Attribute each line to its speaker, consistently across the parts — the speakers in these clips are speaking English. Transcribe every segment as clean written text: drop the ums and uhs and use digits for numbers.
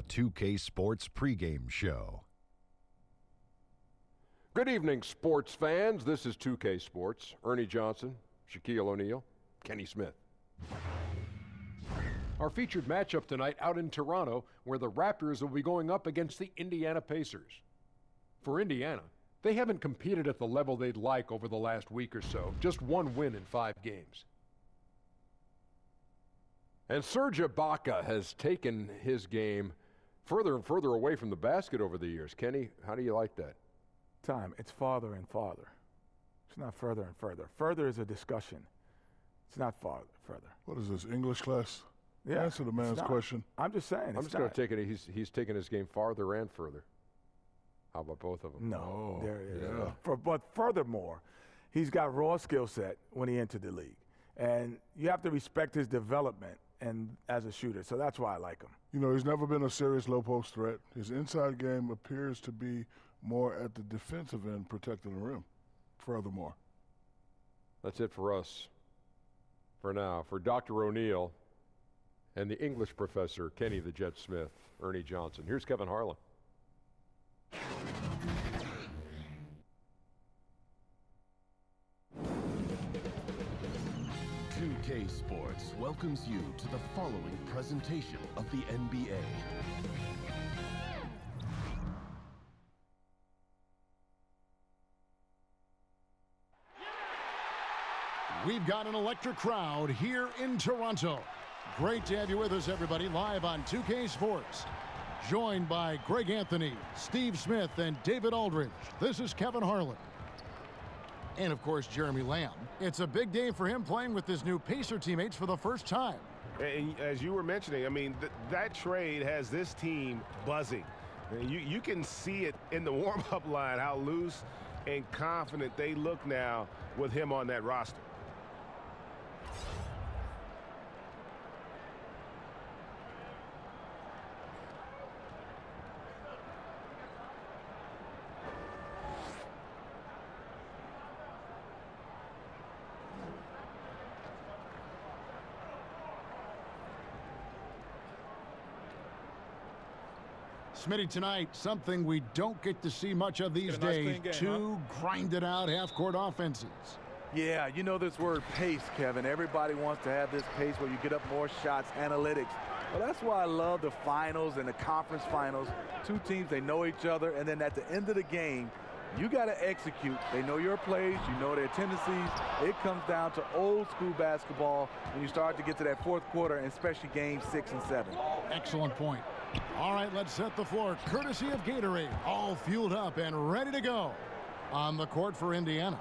Speaker 1: the 2K Sports pregame show.
Speaker 2: Good evening, sports fans. This is 2K Sports. Ernie Johnson, Shaquille O'Neal, Kenny Smith. Our featured matchup tonight out in Toronto, where the Raptors will be going up against the Indiana Pacers. For Indiana, they haven't competed at the level they'd like over the last week or so. Just one win in 5 games. And Serge Ibaka has taken his game further and further away from the basket over the years. Kenny, how do you like that?
Speaker 3: It's farther and farther. It's not further and further. Further is a discussion. It's not further.
Speaker 4: What is this, English class?
Speaker 3: Yeah,
Speaker 4: answer the man's question.
Speaker 3: I'm just saying.
Speaker 2: I'm just going to take it. He's taken his game farther and further. How about both of them?
Speaker 3: No, there is.
Speaker 4: Yeah.
Speaker 3: But furthermore, he's got raw skill set when he entered the league. And you have to respect his development and as a shooter. So that's why I like him.
Speaker 4: You know, he's never been a serious low-post threat. His inside game appears to be more at the defensive end, protecting the rim, furthermore.
Speaker 2: That's it for us for now. For Dr. O'Neal and the English professor, Kenny the Jet Smith, Ernie Johnson. Here's Kevin Harlan.
Speaker 5: 2K Sports welcomes you to the following presentation of the NBA.
Speaker 6: We've got an electric crowd here in Toronto. Great to have you with us, everybody, live on 2K Sports. Joined by Greg Anthony, Steve Smith, and David Aldridge. This is Kevin Harlan. And, of course, Jeremy Lamb. It's a big day for him playing with his new Pacer teammates for the first time.
Speaker 7: And as you were mentioning, I mean, that trade has this team buzzing. And you can see it in the warm-up line, how loose and confident they look now with him on that roster.
Speaker 6: Smitty, tonight, something we don't get to see much of these days, two grinded-out half-court offenses.
Speaker 3: Yeah, you know this word pace, Kevin. Everybody wants to have this pace where you get up more shots, analytics. Well, that's why I love the finals and the conference finals. Two teams, they know each other, and then at the end of the game, you got to execute. They know your plays, you know their tendencies. It comes down to old-school basketball when you start to get to that fourth quarter, and especially games 6 and 7.
Speaker 6: Excellent point. All right, let's set the floor, courtesy of Gatorade. All fueled up and ready to go. On the court for Indiana,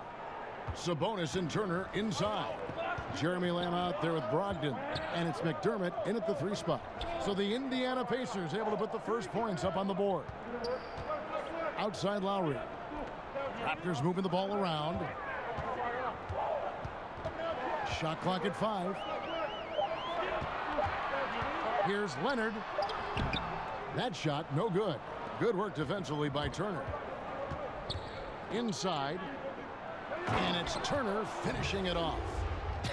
Speaker 6: Sabonis and Turner inside. Jeremy Lamb out there with Brogdon, and it's McDermott in at the 3 spot. So the Indiana Pacers able to put the first points up on the board. Outside Lowry. Raptors moving the ball around. Shot clock at 5. Here's Leonard. That shot, no good. Good work defensively by Turner. Inside. And it's Turner finishing it off.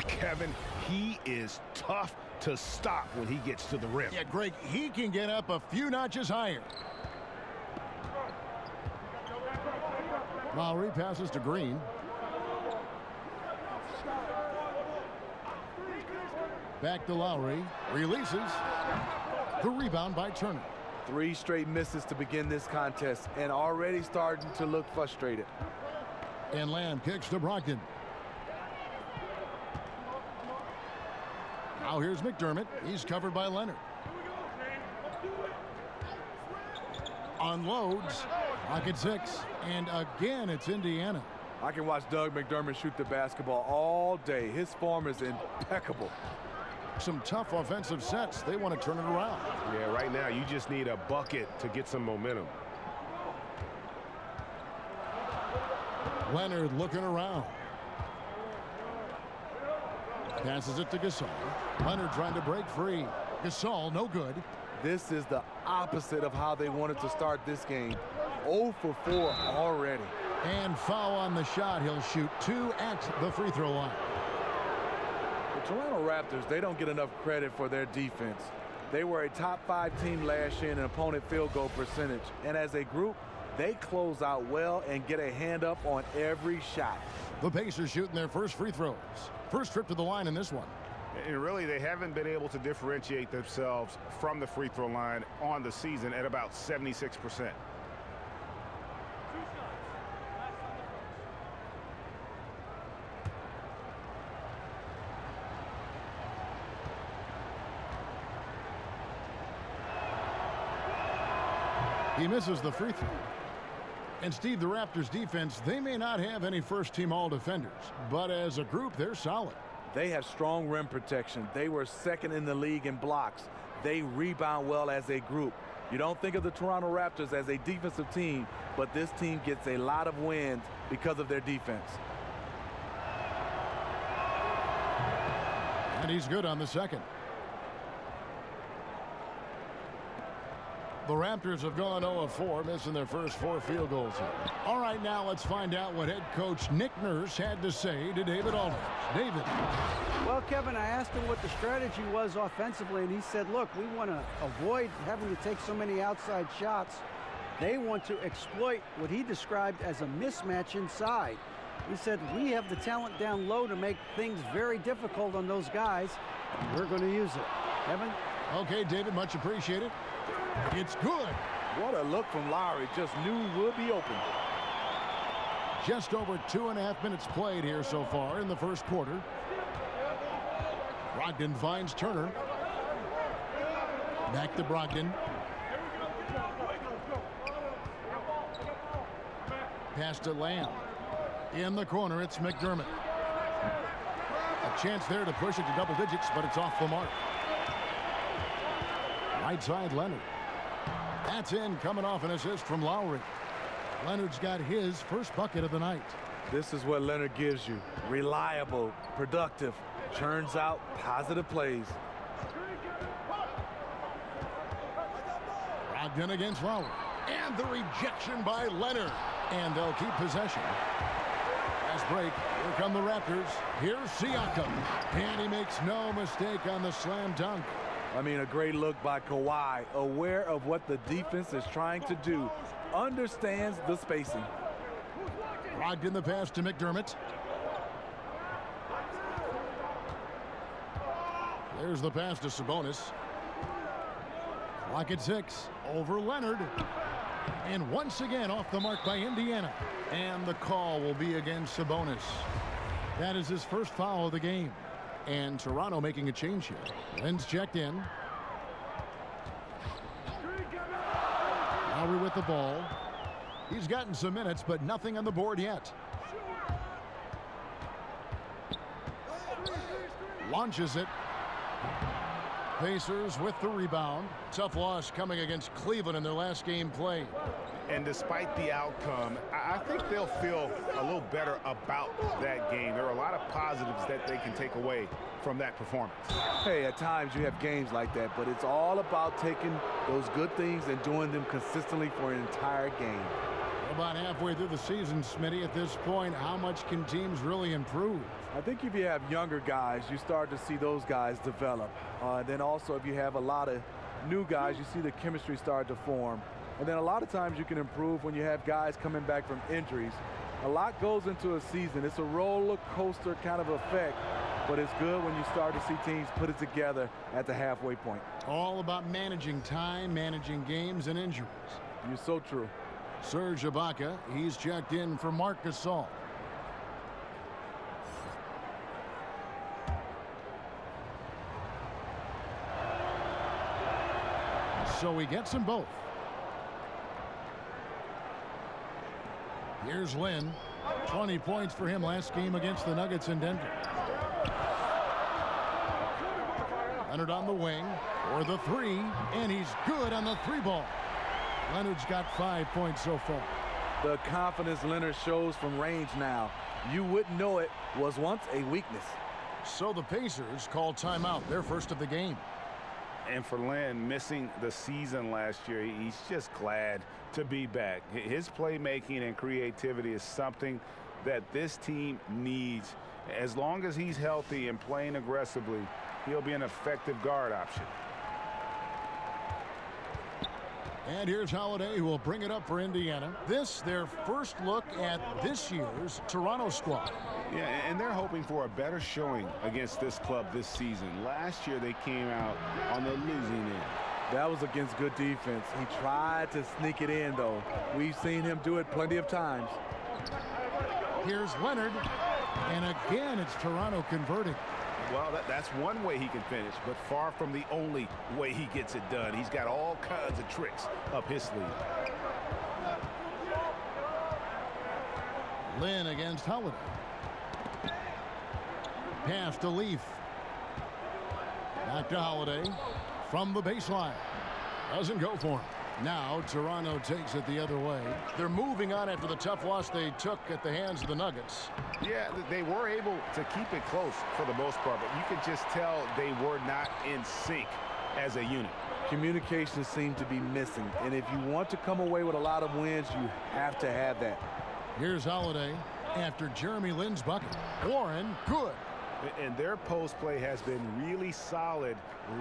Speaker 7: Kevin, he is tough to stop when he gets to the rim.
Speaker 6: Yeah, Greg, he can get up a few notches higher. Lowry passes to Green. Back to Lowry. Releases. The rebound by Turner.
Speaker 3: 3 straight misses to begin this contest and already starting to look frustrated.
Speaker 6: And Lamb kicks to Brogdon. Now here's McDermott. He's covered by Leonard. Unloads. Clock at 6. And again, it's Indiana.
Speaker 3: I can watch Doug McDermott shoot the basketball all day. His form is impeccable.
Speaker 6: Some tough offensive sets. They want to turn it around.
Speaker 7: Yeah, right now you just need a bucket to get some momentum.
Speaker 6: Leonard looking around. Passes it to Gasol. Leonard trying to break free. Gasol, no good.
Speaker 3: This is the opposite of how they wanted to start this game. 0 for 4 already.
Speaker 6: And foul on the shot. He'll shoot 2 at the free throw line.
Speaker 3: The Toronto Raptors, they don't get enough credit for their defense. They were a top 5 team last year in opponent field goal percentage. And as a group, they close out well and get a hand up on every shot.
Speaker 6: The Pacers shooting their first free throws. First trip to the line in this one.
Speaker 7: And really, they haven't been able to differentiate themselves from the free throw line on the season at about 76%.
Speaker 6: He misses the free throw. And Steve, the Raptors defense, they may not have any first-team all-defenders, but as a group, they're solid.
Speaker 3: They have strong rim protection. They were second in the league in blocks. They rebound well as a group. You don't think of the Toronto Raptors as a defensive team, but this team gets a lot of wins because of their defense.
Speaker 6: And he's good on the second. The Raptors have gone 0 of 4, missing their first 4 field goals here. All right, now let's find out what head coach Nick Nurse had to say to David Aldridge. David.
Speaker 8: Well, Kevin, I asked him what the strategy was offensively, and he said, look, we want to avoid having to take so many outside shots. They want to exploit what he described as a mismatch inside. He said, we have the talent down low to make things very difficult on those guys, and we're going to use it. Kevin?
Speaker 6: Okay, David, much appreciated. It's good.
Speaker 3: What a look from Lowry. Just knew would be open.
Speaker 6: Just over 2.5 minutes played here so far in the first quarter. Brogdon finds Turner. Back to Brogdon. Pass to Lamb. In the corner, it's McDermott. A chance there to push it to double digits, but it's off the mark. Right side, Leonard. That's in, coming off an assist from Lowry. Leonard's got his first bucket of the night.
Speaker 3: This is what Leonard gives you. Reliable, productive, churns out positive plays.
Speaker 6: Brogdon against Lowry. And the rejection by Leonard. And they'll keep possession. Fast break. Here come the Raptors. Here's Siakam. And he makes no mistake on the slam dunk.
Speaker 3: I mean, a great look by Kawhi, aware of what the defense is trying to do, understands the spacing.
Speaker 6: Brogdon the pass to McDermott. There's the pass to Sabonis. Clock at 6. Over Leonard. And once again off the mark by Indiana. And the call will be against Sabonis. That is his first foul of the game. And Toronto making a change here. Lynn's checked in. Lowry with the ball. He's gotten some minutes, but nothing on the board yet. Launches it. Pacers with the rebound. Tough loss coming against Cleveland in their last game played.
Speaker 7: And despite the outcome, I think they'll feel a little better about that game. There are a lot of positives that they can take away from that performance.
Speaker 3: Hey, at times you have games like that, but it's all about taking those good things and doing them consistently for an entire game.
Speaker 6: About halfway through the season, Smitty, at this point, how much can teams really improve?
Speaker 3: I think if you have younger guys, you start to see those guys develop. Then also if you have a lot of new guys, you see the chemistry start to form. And then a lot of times you can improve when you have guys coming back from injuries. A lot goes into a season. It's a roller coaster kind of effect, but it's good when you start to see teams put it together at the halfway point.
Speaker 6: All about managing time, managing games and injuries.
Speaker 3: You're so true.
Speaker 6: Serge Ibaka, he's checked in for Marc Gasol. So he gets them both. Here's Lynn. 20 points for him last game against the Nuggets in Denver. Leonard on the wing for the 3, and he's good on the 3 ball. Leonard's got 5 points so far.
Speaker 3: The confidence Leonard shows from range now, you wouldn't know it was once a weakness.
Speaker 6: So the Pacers call timeout, their first of the game.
Speaker 7: And for Lynn, missing the season last year, he's just glad to be back. His playmaking and creativity is something that this team needs. As long as he's healthy and playing aggressively, he'll be an effective guard option.
Speaker 6: And here's Holiday, who will bring it up for Indiana. This, their first look at this year's Toronto squad.
Speaker 7: Yeah, and they're hoping for a better showing against this club this season. Last year, they came out on the losing end.
Speaker 3: That was against good defense. He tried to sneak it in, though. We've seen him do it plenty of times.
Speaker 6: Here's Leonard. And again, it's Toronto converting.
Speaker 7: Well, that's one way he can finish, but far from the only way he gets it done. He's got all kinds of tricks up his sleeve.
Speaker 6: Lynn against Holiday. Pass to Leaf. Back to Holiday from the baseline. Doesn't go for him. Now Toronto takes it the other way. They're moving on after the tough loss they took at the hands of the Nuggets.
Speaker 7: Yeah, they were able to keep it close for the most part, but you could just tell they were not in sync as a unit.
Speaker 3: Communication seemed to be missing, and if you want to come away with a lot of wins, you have to have that.
Speaker 6: Here's Holiday after Jeremy Lin's bucket. Warren, good.
Speaker 7: And their post play has been really solid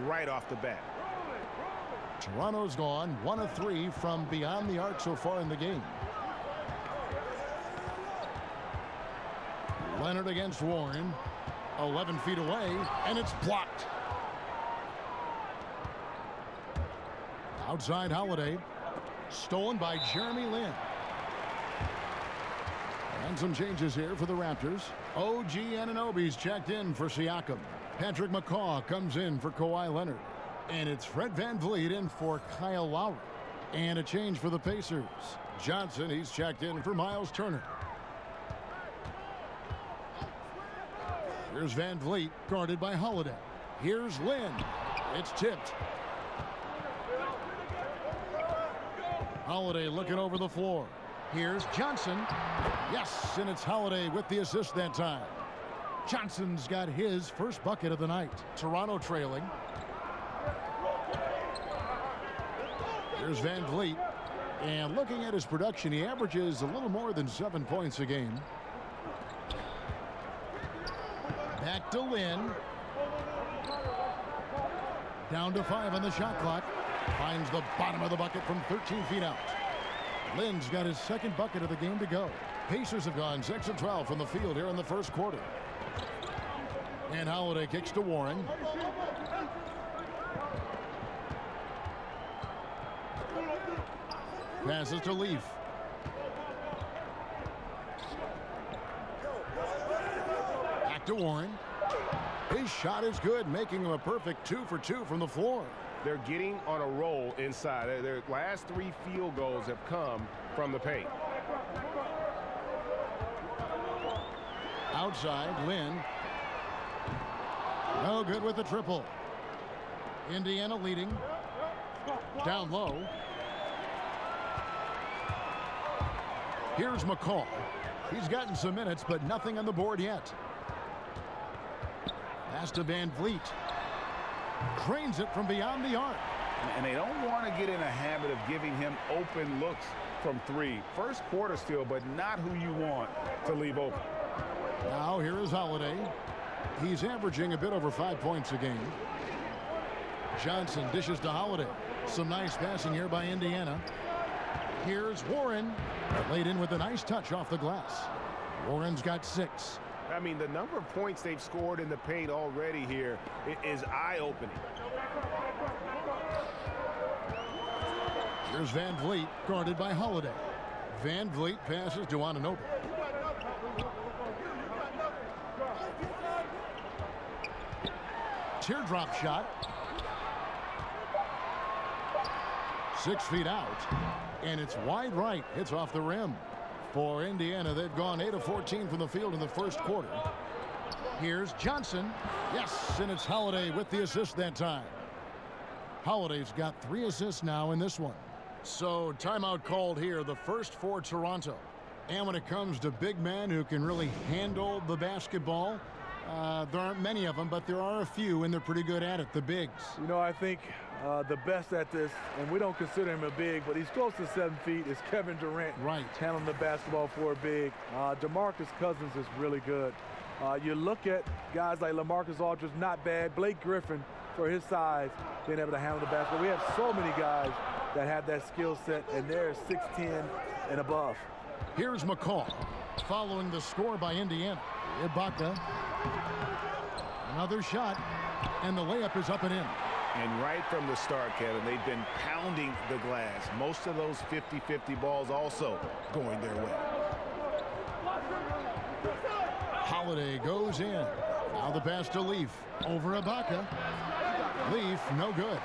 Speaker 7: right off the bat.
Speaker 6: Toronto's gone 1 of 3 from beyond the arc so far in the game. Leonard against Warren. 11 feet away, and it's blocked. Outside Holiday. Stolen by Jeremy Lin. And some changes here for the Raptors. OG Anunoby's checked in for Siakam. Patrick McCaw comes in for Kawhi Leonard. And it's Fred VanVleet in for Kyle Lowry. And a change for the Pacers. Johnson, he's checked in for Miles Turner. Here's VanVleet, guarded by Holiday. Here's Lin. It's tipped. Holiday looking over the floor. Here's Johnson. Yes, and it's Holiday with the assist that time. Johnson's got his first bucket of the night. Toronto trailing. Here's VanVleet. And looking at his production, he averages a little more than 7 points a game. Back to Lin. Down to 5 on the shot clock. Finds the bottom of the bucket from 13 feet out. Lin's got his second bucket of the game to go. Pacers have gone 6 of 12 from the field here in the first quarter. And Holiday kicks to Warren. Passes to Leaf. Back to Warren. His shot is good, making him a perfect 2 for 2 from the floor.
Speaker 7: They're getting on a roll inside. Their last 3 field goals have come from the paint.
Speaker 6: Outside, Lin. No good with the triple. Indiana leading. Down low. Here's McCall. He's gotten some minutes, but nothing on the board yet. Pass to VanVleet. Drains it from beyond the arc.
Speaker 7: And they don't want to get in a habit of giving him open looks from 3. First quarter still, but not who you want to leave open.
Speaker 6: Now here is Holiday. He's averaging a bit over 5 points a game. Johnson dishes to Holiday. Some nice passing here by Indiana. Here's Warren. Laid in with a nice touch off the glass. Warren's got 6.
Speaker 7: I mean, the number of points they've scored in the paint already here is eye-opening.
Speaker 6: Here's VanVleet, guarded by Holiday. VanVleet passes to Anunoby. Teardrop shot. 6 feet out. And it's wide right. Hits off the rim. For Indiana, they've gone 8 of 14 from the field in the first quarter. Here's Johnson. Yes, and it's Holiday with the assist that time. Holiday's got 3 assists now in this one. So timeout called here, the first for Toronto. And when it comes to big men who can really handle the basketball, there aren't many of them, but there are a few, and they're pretty good at it, the bigs.
Speaker 3: You know, I think the best at this, and we don't consider him a big, but he's close to 7 feet, is Kevin Durant.
Speaker 6: Right.
Speaker 3: Handling the basketball for a big. DeMarcus Cousins is really good. You look at guys like LaMarcus Aldridge, not bad. Blake Griffin, for his size, being able to handle the basketball. We have so many guys that have that skill set, and they're 6'10" and above.
Speaker 6: Here's McCall following the score by Indiana. Ibaka. Another shot, and the layup is up and in.
Speaker 7: And right from the start, Kevin, they've been pounding the glass. Most of those 50-50 balls also going their way.
Speaker 6: Holiday goes in. Now the pass to Leaf. Over Ibaka. Leaf, no good.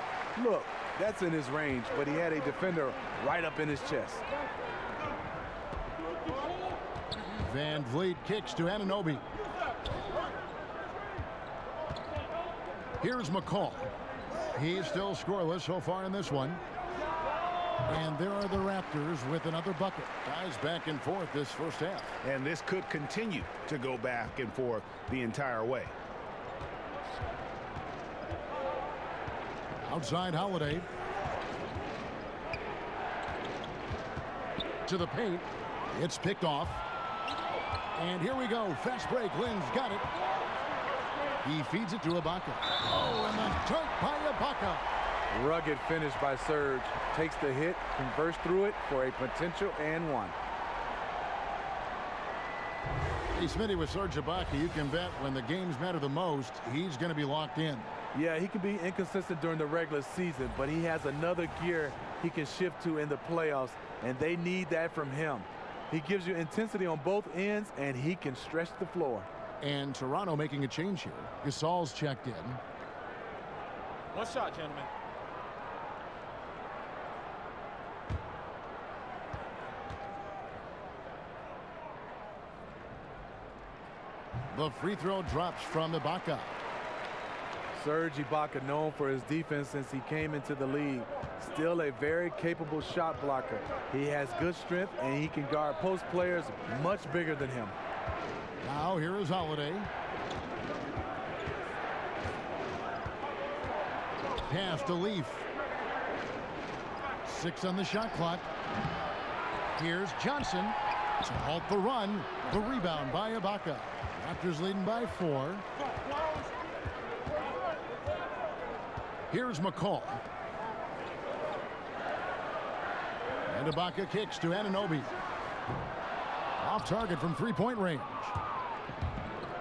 Speaker 3: Look, that's in his range, but he had a defender right up in his chest.
Speaker 6: Van Vliet kicks to Anunoby. Here's McCall. He's still scoreless so far in this one. And there are the Raptors with another bucket. Guys back and forth this first half.
Speaker 7: And this could continue to go back and forth the entire way.
Speaker 6: Outside Holiday. To the paint. It's picked off. And here we go. Fast break. Lynn's got it. He feeds it to Ibaka. Oh, and the dunk by Ibaka.
Speaker 3: Rugged finish by Serge. Takes the hit, converts through it for a potential and one.
Speaker 6: Hey, Smitty, with Serge Ibaka, you can bet when the games matter the most, he's going to be locked in.
Speaker 3: Yeah, he can be inconsistent during the regular season, but he has another gear he can shift to in the playoffs, and they need that from him. He gives you intensity on both ends, and he can stretch the floor.
Speaker 6: And Toronto making a change here. Gasol's checked in.
Speaker 9: One shot, gentlemen.
Speaker 6: The free throw drops from Ibaka.
Speaker 3: Serge Ibaka, known for his defense since he came into the league. Still a very capable shot blocker. He has good strength, and he can guard post players much bigger than him.
Speaker 6: Now here is Holiday. Pass to Leaf. 6 on the shot clock. Here's Johnson to halt the run. The rebound by Ibaka. Raptors leading by 4. Here's McCall. And Ibaka kicks to Anunoby. Off target from three-point range.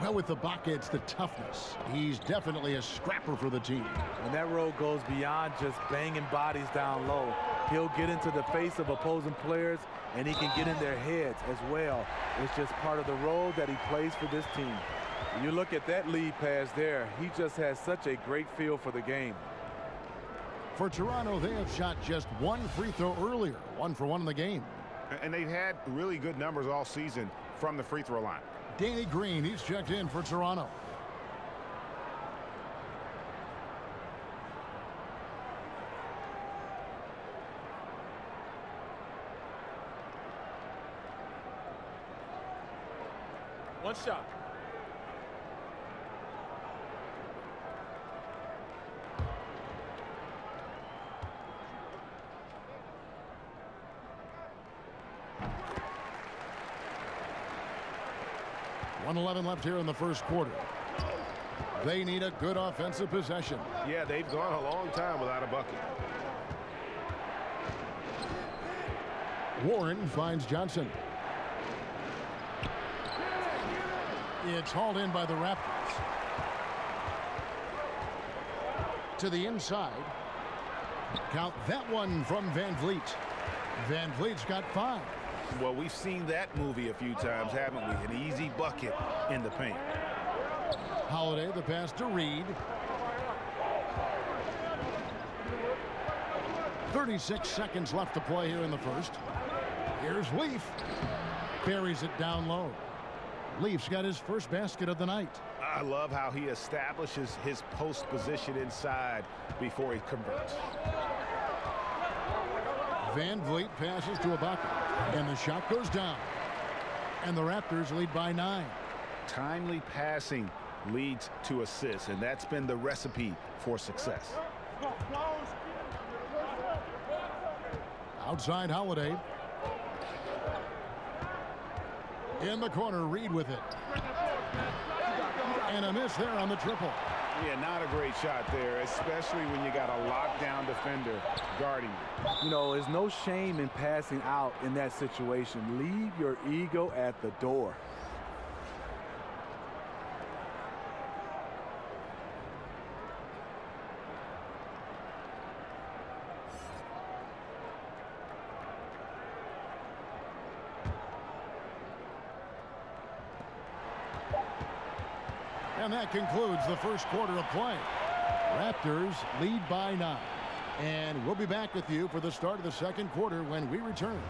Speaker 6: Well, with Ibaka, it's the toughness. He's definitely a scrapper for the team.
Speaker 3: And that role goes beyond just banging bodies down low. He'll get into the face of opposing players, and he can get in their heads as well. It's just part of the role that he plays for this team. You look at that lead pass there. He just has such a great feel for the game.
Speaker 6: For Toronto, they have shot just one free throw earlier. 1 for 1 in the game.
Speaker 7: And they've had really good numbers all season from the free throw line.
Speaker 6: Danny Green, he's checked in for Toronto.
Speaker 9: One shot.
Speaker 6: .11 left here in the first quarter. They need a good offensive possession.
Speaker 7: Yeah, they've gone a long time without a bucket.
Speaker 6: Warren finds Johnson. It's hauled in by the Raptors. To the inside. Count that one from Van Vliet. Van Vliet's got 5.
Speaker 7: Well, we've seen that movie a few times, haven't we? An easy bucket in the paint.
Speaker 6: Holiday, the pass to Reed. 36 seconds left to play here in the first. Here's Leaf. Buries it down low. Leaf's got his first basket of the night.
Speaker 7: I love how he establishes his post position inside before he converts.
Speaker 6: Van Vliet passes to Ibaka, and the shot goes down. And the Raptors lead by 9.
Speaker 7: Timely passing leads to assists, and that's been the recipe for success.
Speaker 6: Outside Holiday. In the corner, Reed with it. And a miss there on the triple.
Speaker 7: Yeah, not a great shot there, especially when you got a lockdown defender guarding you.
Speaker 3: You know, there's no shame in passing out in that situation. Leave your ego at the door.
Speaker 6: And that concludes the first quarter of play. Raptors lead by 9. And we'll be back with you for the start of the second quarter when we return.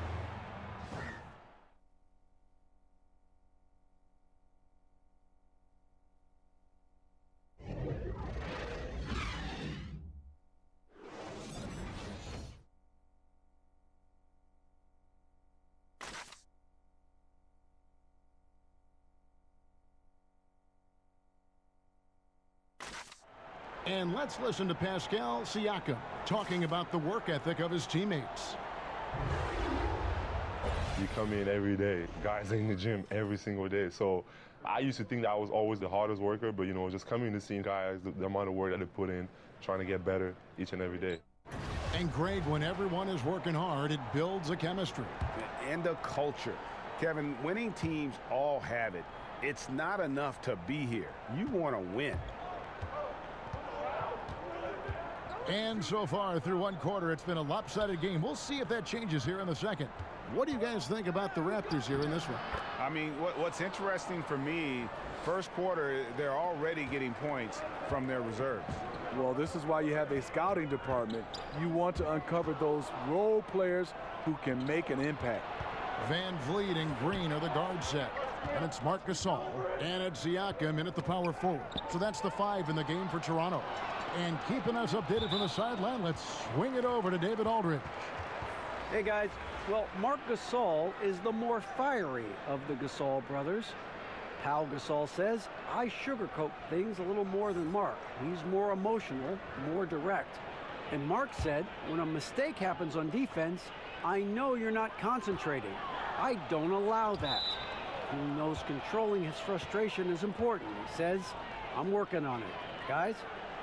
Speaker 6: And let's listen to Pascal Siakam talking about the work ethic of his teammates.
Speaker 10: You come in every day. Guys are in the gym every single day. So I used to think that I was always the hardest worker, but, you know, just coming to see guys, the amount of work that they put in, trying to get better each and every day.
Speaker 6: And, Greg, when everyone is working hard, it builds a chemistry.
Speaker 7: And a culture. Kevin, winning teams all have it. It's not enough to be here. You want to win.
Speaker 6: And so far through one quarter, it's been a lopsided game. We'll see if that changes here in the second. What do you guys think about the Raptors here in this one?
Speaker 7: I mean, what's interesting for me, first quarter, they're already getting points from their reserves.
Speaker 3: Well, this is why you have a scouting department. You want to uncover those role players who can make an impact.
Speaker 6: Van Vliet and Green are the guard set. And it's Marc Gasol. And it's Siakam in at the power forward. So that's the 5 in the game for Toronto. And keeping us updated from the sideline, let's swing it over to David Aldridge.
Speaker 8: Hey, guys. Well, Marc Gasol is the more fiery of the Gasol brothers. Pau Gasol says, I sugarcoat things a little more than Marc. He's more emotional, more direct. And Marc said, when a mistake happens on defense, I know you're not concentrating. I don't allow that. He knows controlling his frustration is important. He says, I'm working on it. Guys?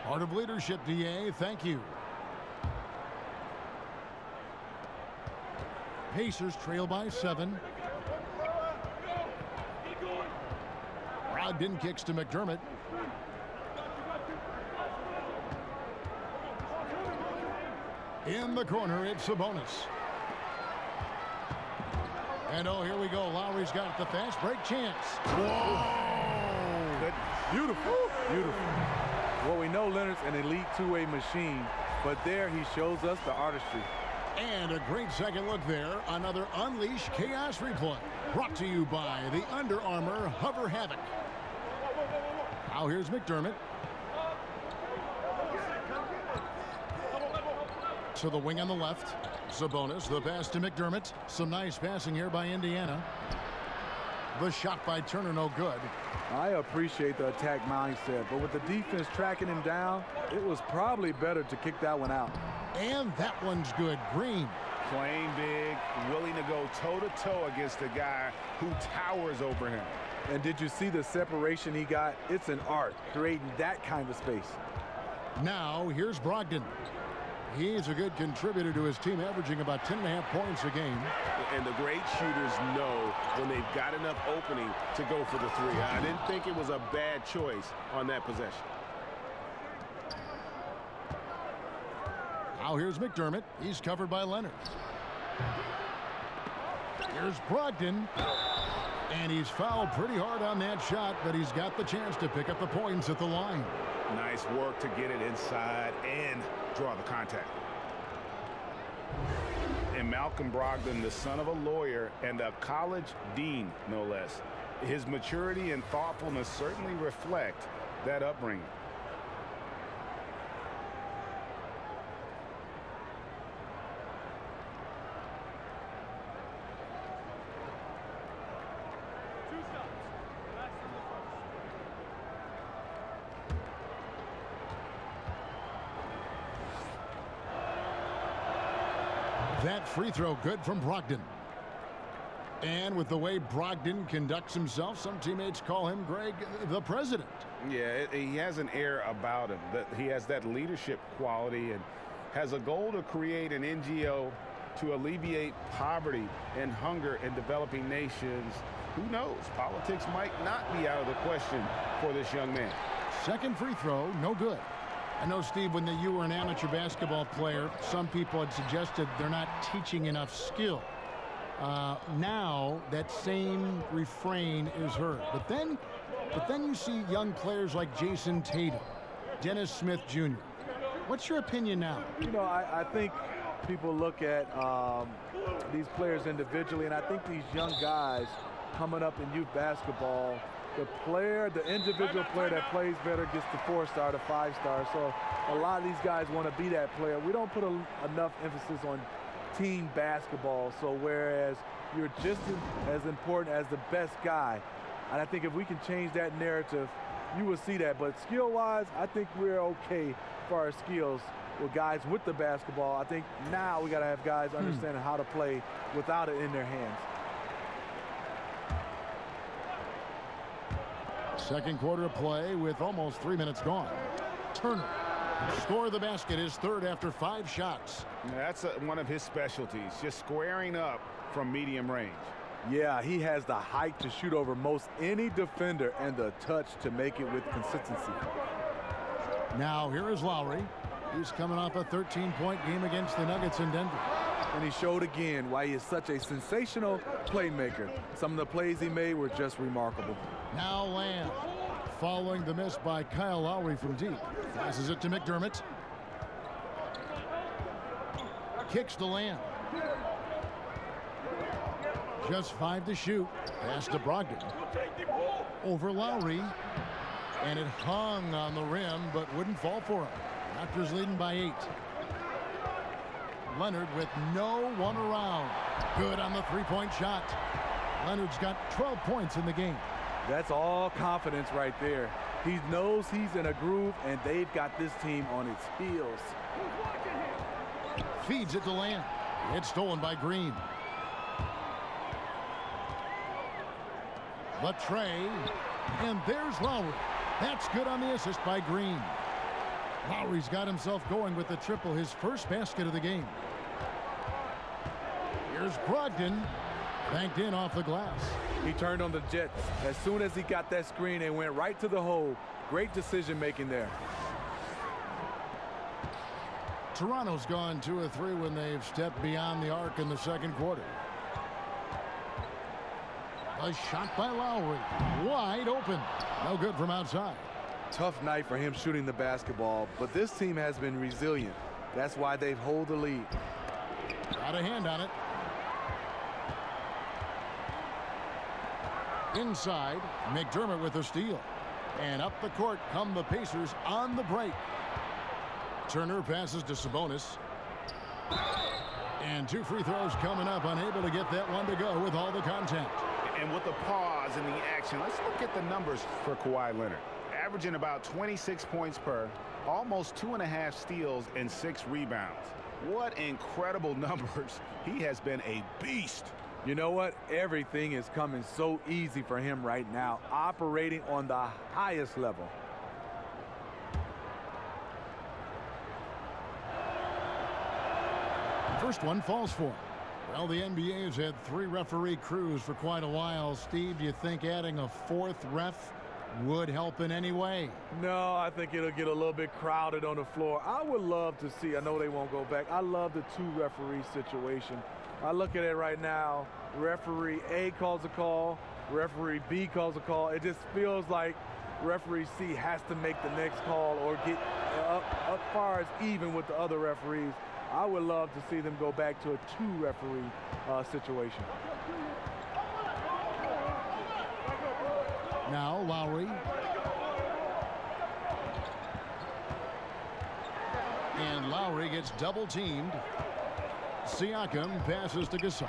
Speaker 6: Part of leadership, DA. Thank you. Pacers trail by 7. Brogdon kicks to McDermott. In the corner, it's Sabonis. And oh, here we go. Lowry's got the fast break chance.
Speaker 3: Whoa! Beautiful. Beautiful. Well, we know Leonard's an elite two-way machine, but there he shows us the artistry.
Speaker 6: And a great second look there. Another Unleash Chaos replay. Brought to you by the Under Armour Hover Havoc. Now here's McDermott. To the wing on the left. Sabonis, the pass to McDermott. Some nice passing here by Indiana. The shot by Turner, no good.
Speaker 3: I appreciate the attack mindset, but with the defense tracking him down, it was probably better to kick that one out.
Speaker 6: And that one's good. Green.
Speaker 7: Playing big, willing to go toe-to-toe against a guy who towers over him.
Speaker 3: And did you see the separation he got? It's an art, creating that kind of space.
Speaker 6: Now, here's Brogdon. He's a good contributor to his team, averaging about 10.5 points a game.
Speaker 7: And the great shooters know when they've got enough opening to go for the 3. I didn't think it was a bad choice on that possession.
Speaker 6: Now here's McDermott. He's covered by Leonard. Here's Brogdon. And he's fouled pretty hard on that shot, but he's got the chance to pick up the points at the line.
Speaker 7: Nice work to get it inside and draw the contact. And Malcolm Brogdon, the son of a lawyer and a college dean, no less. His maturity and thoughtfulness certainly reflect that upbringing.
Speaker 6: That free throw good from Brogdon. And with the way Brogdon conducts himself, some teammates call him, Greg, the president.
Speaker 7: Yeah, he has an air about him. That he has that leadership quality and has a goal to create an NGO to alleviate poverty and hunger in developing nations. Who knows? Politics might not be out of the question for this young man.
Speaker 6: Second free throw, no good. I know, Steve, when you were an amateur basketball player, some people had suggested they're not teaching enough skill. Now that same refrain is heard. But then you see young players like Jason Tatum, Dennis Smith Jr. What's your opinion now?
Speaker 3: You know, I think people look at these players individually, and I think these young guys coming up in youth basketball, the individual player that plays better gets the 4-star, the 5-star. So a lot of these guys want to be that player. We don't put enough emphasis on team basketball. So whereas you're just as important as the best guy, and I think if we can change that narrative, you will see that. But skill-wise, I think we're okay for our skills with guys with the basketball. I think now we got to have guys understanding how to play without it in their hands.
Speaker 6: Second quarter of play with almost 3 minutes gone. Turner score the basket, his third after 5 shots.
Speaker 7: That's one of his specialties, just squaring up from medium range.
Speaker 3: Yeah, he has the height to shoot over most any defender and the touch to make it with consistency.
Speaker 6: Now here is Lowry. He's coming off a 13-point game against the Nuggets in Denver.
Speaker 3: And he showed again why he is such a sensational playmaker. Some of the plays he made were just remarkable.
Speaker 6: Now Lamb, following the miss by Kyle Lowry from deep. Passes it to McDermott. Kicks to Lamb. Just 5 to shoot. Pass to Brogdon. Over Lowry. And it hung on the rim, but wouldn't fall for him. Raptors leading by 8. Leonard with no one around. Good on the 3-point shot. Leonard's got 12 points in the game.
Speaker 3: That's all confidence right there. He knows he's in a groove, and they've got this team on its heels.
Speaker 6: Feeds it to Lamb. It's stolen by Green. The tray. And there's Lowry. That's good on the assist by Green. Lowry's got himself going with the triple, his first basket of the game. Here's Brogdon. Banked in off the glass.
Speaker 3: He turned on the Jets. As soon as he got that screen and went right to the hole. Great decision making there.
Speaker 6: Toronto's gone 2 of 3 when they've stepped beyond the arc in the second quarter. A shot by Lowry. Wide open. No good from outside.
Speaker 3: Tough night for him shooting the basketball, but this team has been resilient. That's why they hold the lead.
Speaker 6: Got a hand on it. Inside, McDermott with a steal. And up the court come the Pacers on the break. Turner passes to Sabonis. And 2 free throws coming up, unable to get that one to go with all the contact.
Speaker 7: And with the pause in the action, let's look at the numbers for Kawhi Leonard. Averaging about 26 points per, almost 2.5 steals and 6 rebounds. What incredible numbers. He has been a beast.
Speaker 3: You know what? Everything is coming so easy for him right now, operating on the highest level.
Speaker 6: First one falls for him. Well, the NBA has had 3 referee crews for quite a while. Steve, do you think adding a 4th ref would help in any way?
Speaker 3: No, I think it'll get a little bit crowded on the floor. I would love to see, I know they won't go back, I love the 2 referee situation. I look at it right now, referee A calls a call, referee B calls a call. It just feels like referee C has to make the next call or get up far as even with the other referees. I would love to see them go back to a 2 referee situation.
Speaker 6: Now Lowry. And Lowry gets double teamed. Siakam passes to Gasol.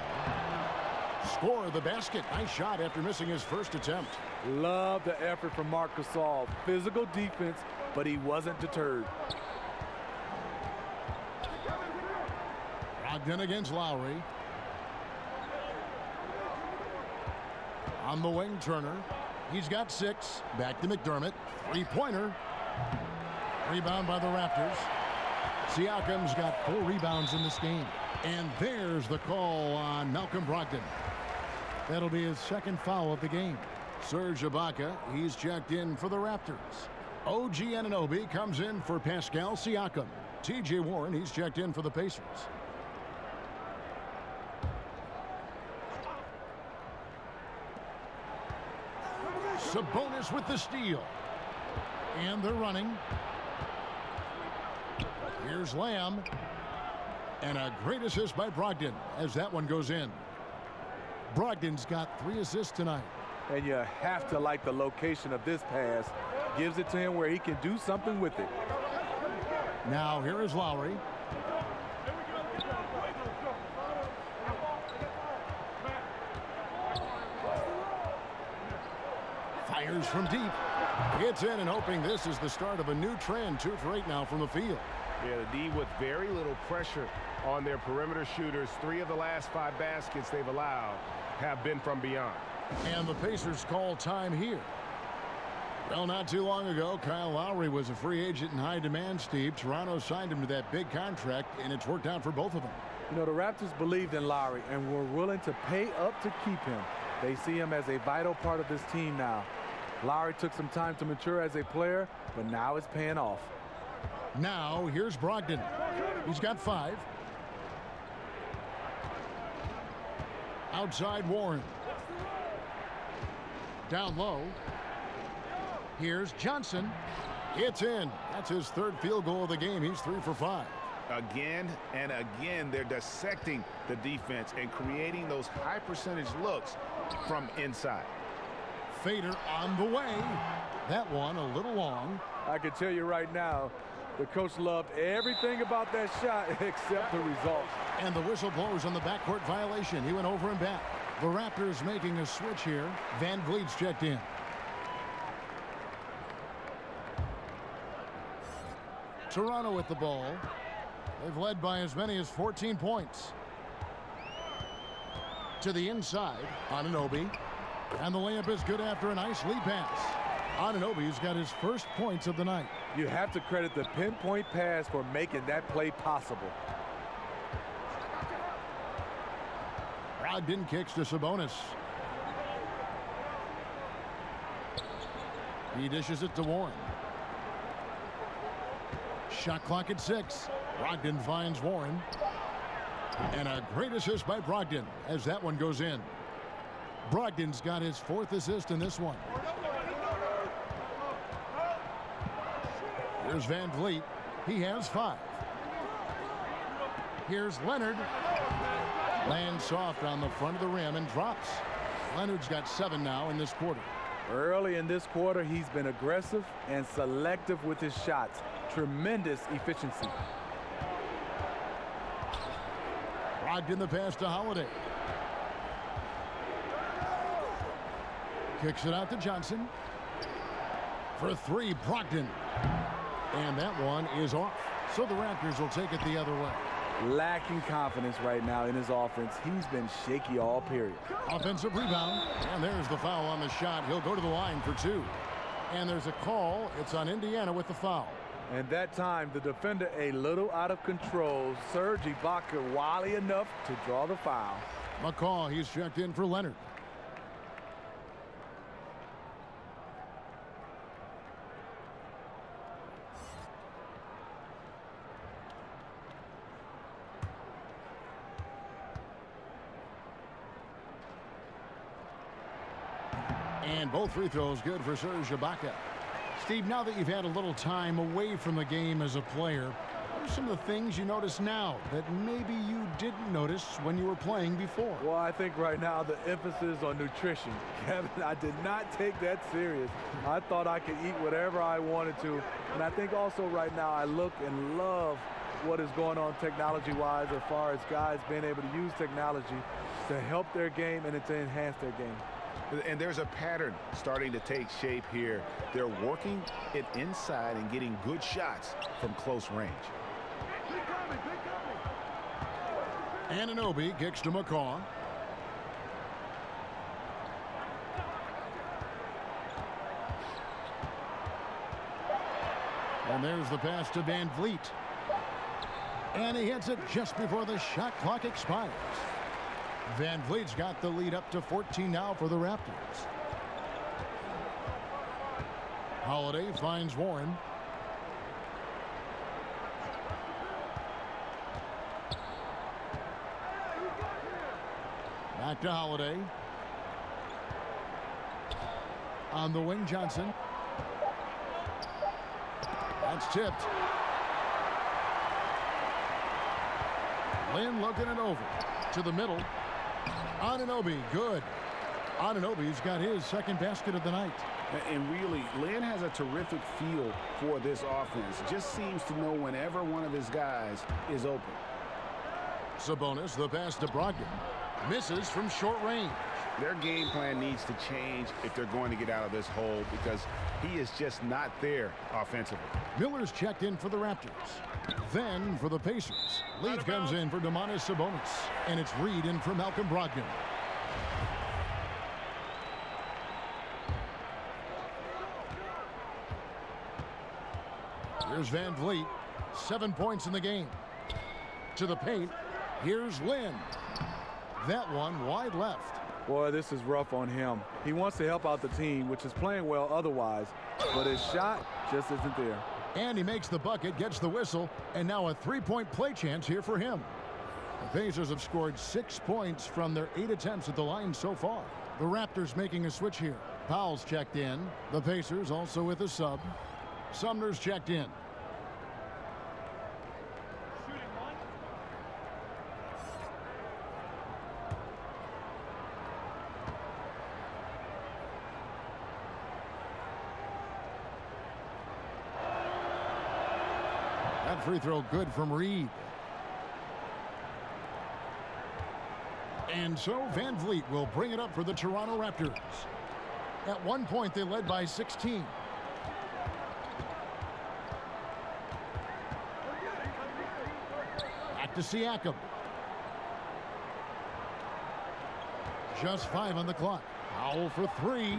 Speaker 6: Score the basket. Nice shot after missing his first attempt.
Speaker 3: Love the effort from Marc Gasol. Physical defense, but he wasn't deterred.
Speaker 6: Brogdon against Lowry. On the wing, Turner. He's got 6. Back to McDermott. 3-pointer. Rebound by the Raptors. Siakam's got 4 rebounds in this game. And there's the call on Malcolm Brogdon. That'll be his 2nd foul of the game. Serge Ibaka, he's checked in for the Raptors. OG Anunoby comes in for Pascal Siakam. TJ Warren, he's checked in for the Pacers. Sabonis with the steal. And they're running. Here's Lamb. And a great assist by Brogdon as that one goes in. Brogdon's got 3 assists tonight.
Speaker 3: And you have to like the location of this pass. Gives it to him where he can do something with it.
Speaker 6: Now here is Lowry. Fires from deep. Gets in and hoping this is the start of a new trend. 2 for 8 now from the field.
Speaker 7: Yeah, the D with very little pressure on their perimeter shooters. 3 of the last 5 baskets they've allowed have been from beyond.
Speaker 6: And the Pacers call time here. Well, not too long ago, Kyle Lowry was a free agent in high demand, Steve. Toronto signed him to that big contract, and it's worked out for both of them.
Speaker 3: You know, the Raptors believed in Lowry and were willing to pay up to keep him. They see him as a vital part of this team now. Lowry took some time to mature as a player, but now it's paying off.
Speaker 6: Now, here's Brogdon. He's got 5. Outside Warren. Down low. Here's Johnson. It's in. That's his 3rd field goal of the game. He's 3 for 5.
Speaker 7: Again and again, they're dissecting the defense and creating those high percentage looks from inside.
Speaker 6: Fader on the way. That one a little long.
Speaker 3: I can tell you right now, the coach loved everything about that shot except the result.
Speaker 6: And the whistle blows on the backcourt violation. He went over and back. The Raptors making a switch here. Van Vliet's checked in. Toronto with the ball. They've led by as many as 14 points. To the inside, Anunoby. And the layup is good after a nice lead pass. Anunoby's got his 1st points of the night.
Speaker 3: You have to credit the pinpoint pass for making that play possible.
Speaker 6: Brogdon kicks to Sabonis. He dishes it to Warren. Shot clock at 6. Brogdon finds Warren. And a great assist by Brogdon as that one goes in. Brogdon's got his 4th assist in this one. Here's Van Vliet. He has 5. Here's Leonard. Lands soft on the front of the rim and drops. Leonard's got 7 now in this quarter.
Speaker 3: Early in this quarter, he's been aggressive and selective with his shots. Tremendous efficiency.
Speaker 6: Brogdon the pass to Holiday. Kicks it out to Johnson. For 3, Brogdon. And that one is off. So the Raptors will take it the other way.
Speaker 3: Lacking confidence right now in his offense. He's been shaky all period.
Speaker 6: Offensive rebound. And there's the foul on the shot. He'll go to the line for 2. And there's a call. It's on Indiana with the foul.
Speaker 3: And that time, the defender a little out of control. Serge Ibaka wily enough to draw the foul.
Speaker 6: McCaw, he's checked in for Leonard. And both free throws good for Serge Ibaka. Steve, now that you've had a little time away from the game as a player, what are some of the things you notice now that maybe you didn't notice when you were playing before?
Speaker 3: Well, I think right now the emphasis on nutrition. Kevin, I did not take that serious. I thought I could eat whatever I wanted to. And I think also right now I look and love what is going on technology-wise as far as guys being able to use technology to help their game and to enhance their game.
Speaker 7: And there's a pattern starting to take shape here. They're working it inside and getting good shots from close range.
Speaker 6: Anunoby kicks to McCaw. And there's the pass to Van Vliet. And he hits it just before the shot clock expires. Van Vliet's got the lead up to 14 now for the Raptors. Holiday finds Warren. Back to Holiday. On the wing, Johnson. That's tipped. Lynn looking it over. To the middle. Anunoby, good. Anunoby's got his second basket of the night.
Speaker 11: And really, Lynn has a terrific feel for this offense. Just seems to know whenever one of his guys is open.
Speaker 6: Sabonis, the pass to Brogdon. Misses from short range.
Speaker 11: Their game plan needs to change if they're going to get out of this hole because he is just not there offensively.
Speaker 6: Miller's checked in for the Raptors. Then for the Pacers. Lead comes in for Domantas Sabonis. And it's Reed in for Malcolm Brogdon. Here's Van Vliet. 7 points in the game. To the paint. Here's Lynn. That one wide left.
Speaker 3: Boy, this is rough on him. He wants to help out the team, which is playing well otherwise, but his shot just isn't there.
Speaker 6: And he makes the bucket, gets the whistle, and now a three-point play chance here for him. The Pacers have scored 6 points from their 8 attempts at the line so far. The Raptors making a switch here. Powell's checked in. The Pacers also with a sub. Sumner's checked in. That free throw good from Reed. And so Van Vliet will bring it up for the Toronto Raptors. At one point, they led by 16. Back to Siakam. Just 5 on the clock. Powell for 3.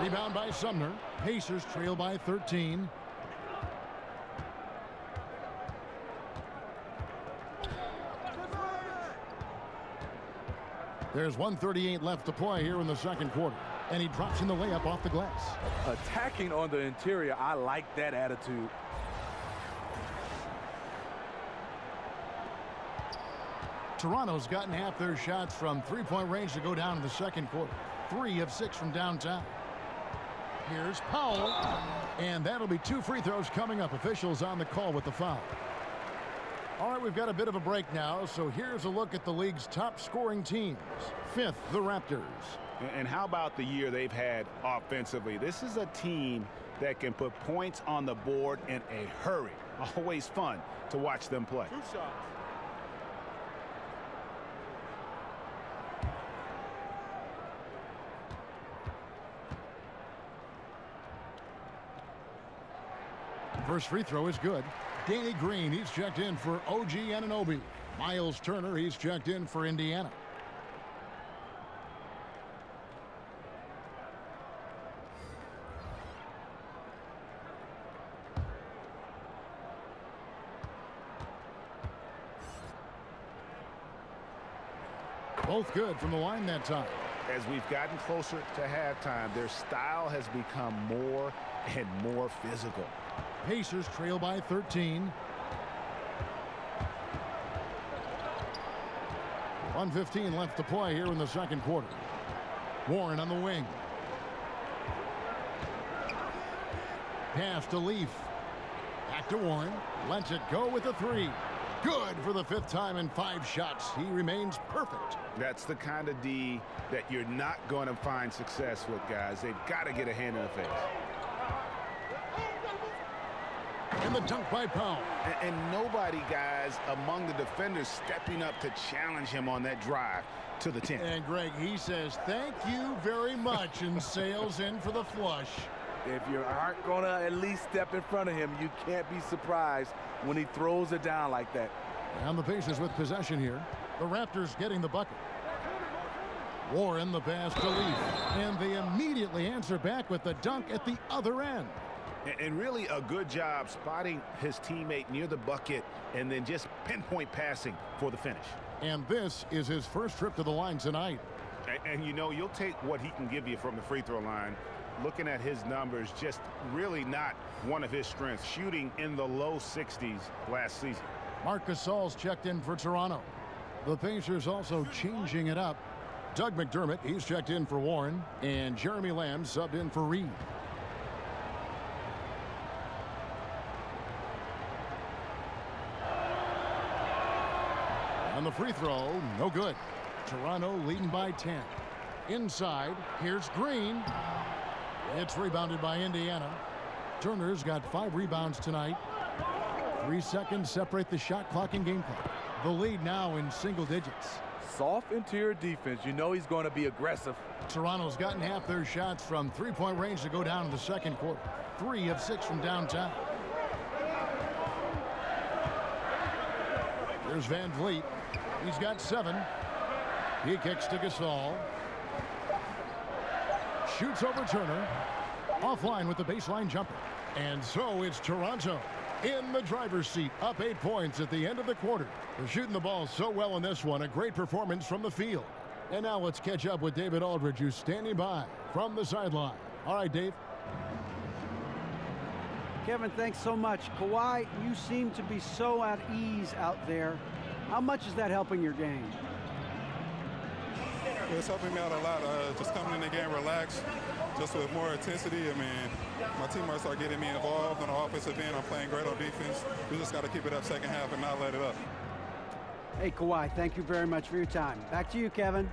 Speaker 6: Rebound by Sumner. Pacers trail by 13. There's 1:38 left to play here in the second quarter. And he drops in the layup off the glass.
Speaker 3: Attacking on the interior, I like that attitude.
Speaker 6: Toronto's gotten half their shots from three-point range to go down in the second quarter. 3 of 6 from downtown. Here's Powell. And that'll be 2 free throws coming up. Officials on the call with the foul. All right, we've got a bit of a break now, so here's a look at the league's top scoring teams. 5th, the Raptors.
Speaker 11: And how about the year they've had offensively? This is a team that can put points on the board in a hurry. Always fun to watch them play.
Speaker 9: 2 shots.
Speaker 6: First free throw is good. Danny Green, he's checked in for OG Anunoby. Miles Turner, he's checked in for Indiana. Both good from the line that time.
Speaker 11: As we've gotten closer to halftime, their style has become more and more physical.
Speaker 6: Pacers trail by 13. 1:15 left to play here in the second quarter. Warren on the wing. Pass to Leaf. Back to Warren. Lets it go with a 3. Good for the 5th time in 5 shots. He remains perfect.
Speaker 11: That's the kind of D that you're not going to find success with, guys. They've got to get a hand in the face.
Speaker 6: And the dunk by Powell.
Speaker 11: And nobody, guys, among the defenders stepping up to challenge him on that drive to the 10.
Speaker 6: And Greg, he says, thank you very much, and sails in for the flush.
Speaker 3: If you aren't going to at least step in front of him, you can't be surprised when he throws it down like that.
Speaker 6: And the Pacers with possession here. The Raptors getting the bucket. Warren the pass to Leaf. And they immediately answer back with the dunk at the other end.
Speaker 11: And really a good job spotting his teammate near the bucket and then just pinpoint passing for the finish.
Speaker 6: And this is his first trip to the line tonight.
Speaker 11: And you know, you'll take what he can give you from the free throw line. Looking at his numbers, just really not one of his strengths. Shooting in the low 60s last season.
Speaker 6: Marc Gasol's checked in for Toronto. The Pacers also changing it up. Doug McDermott, he's checked in for Warren. And Jeremy Lamb subbed in for Reed. On the free throw, no good. Toronto leading by 10. Inside, here's Green. It's rebounded by Indiana. Turner's got 5 rebounds tonight. 3 seconds separate the shot clock and game clock. The lead now in single digits.
Speaker 3: Soft interior defense. You know he's going to be aggressive.
Speaker 6: Toronto's gotten half their shots from three-point range to go down in the second quarter. 3 of 6 from downtown. There's Van Vliet. He's got 7. He kicks to Gasol. Shoots over Turner. Offline with the baseline jumper. And so it's Toronto in the driver's seat, up 8 points at the end of the quarter. They're shooting the ball so well in this one. A great performance from the field. And now let's catch up with David Aldridge, who's standing by from the sideline. All right, Dave.
Speaker 8: Kevin, thanks so much. Kawhi, you seem to be so at ease out there. How much is that helping your game?
Speaker 12: It's helping me out a lot. Just coming in the game relaxed, just with more intensity. I mean, my teammates are getting me involved on the offensive end. I'm playing great on defense. We just got to keep it up second half and not let it up.
Speaker 8: Hey, Kawhi, thank you very much for your time. Back to you, Kevin.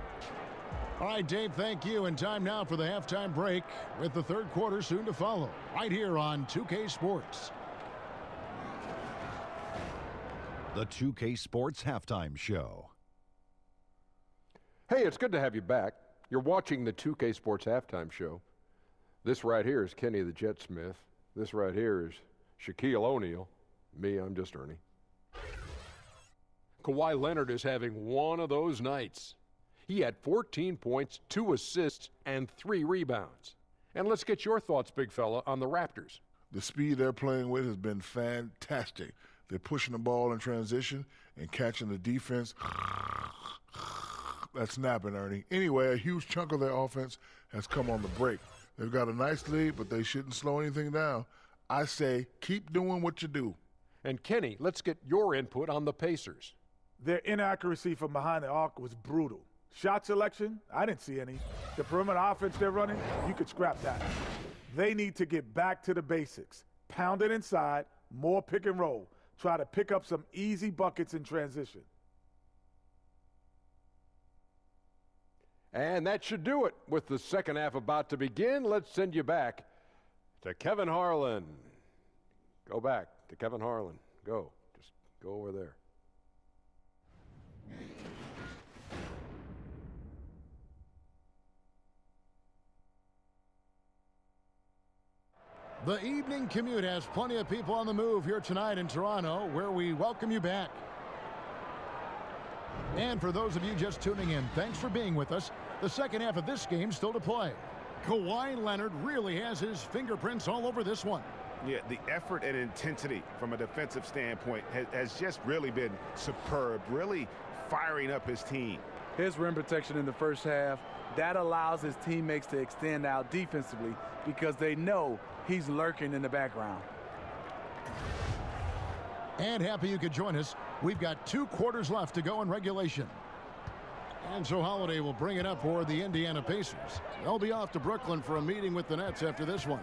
Speaker 6: All right, Dave, thank you. And time now for the halftime break with the third quarter soon to follow right here on 2K Sports.
Speaker 1: The 2K Sports Halftime Show.
Speaker 2: Hey, it's good to have you back. You're watching the 2K Sports Halftime Show. This right here is Kenny the Jet Smith. This right here is Shaquille O'Neal. Me, I'm just Ernie. Kawhi Leonard is having one of those nights. He had 14 points, 2 assists, and 3 rebounds. And let's get your thoughts, big fella, on the Raptors.
Speaker 4: The speed they're playing with has been fantastic. They're pushing the ball in transition and catching the defense. That's snapping, Ernie. Anyway, a huge chunk of their offense has come on the break. They've got a nice lead, but they shouldn't slow anything down. I say keep doing what you do.
Speaker 2: And Kenny, let's get your input on the Pacers.
Speaker 3: Their inaccuracy from behind the arc was brutal. Shot selection, I didn't see any. The perimeter offense they're running, you could scrap that. They need to get back to the basics. Pound it inside, more pick and roll. Try to pick up some easy buckets in transition.
Speaker 2: And that should do it. With the second half about to begin, let's send you back to Kevin Harlan. Go back to Kevin Harlan. Go. Just go over there.
Speaker 6: The evening commute has plenty of people on the move here tonight in Toronto, where we welcome you back. And for those of you just tuning in, thanks for being with us. The second half of this game still to play. Kawhi Leonard really has his fingerprints all over this one.
Speaker 11: Yeah, the effort and intensity from a defensive standpoint has just really been superb, really firing up his team.
Speaker 3: His rim protection in the first half, that allows his teammates to extend out defensively because they know he's lurking in the background.
Speaker 6: And happy you could join us. We've got 2 quarters left to go in regulation. And so Holiday will bring it up for the Indiana Pacers. They'll be off to Brooklyn for a meeting with the Nets after this one.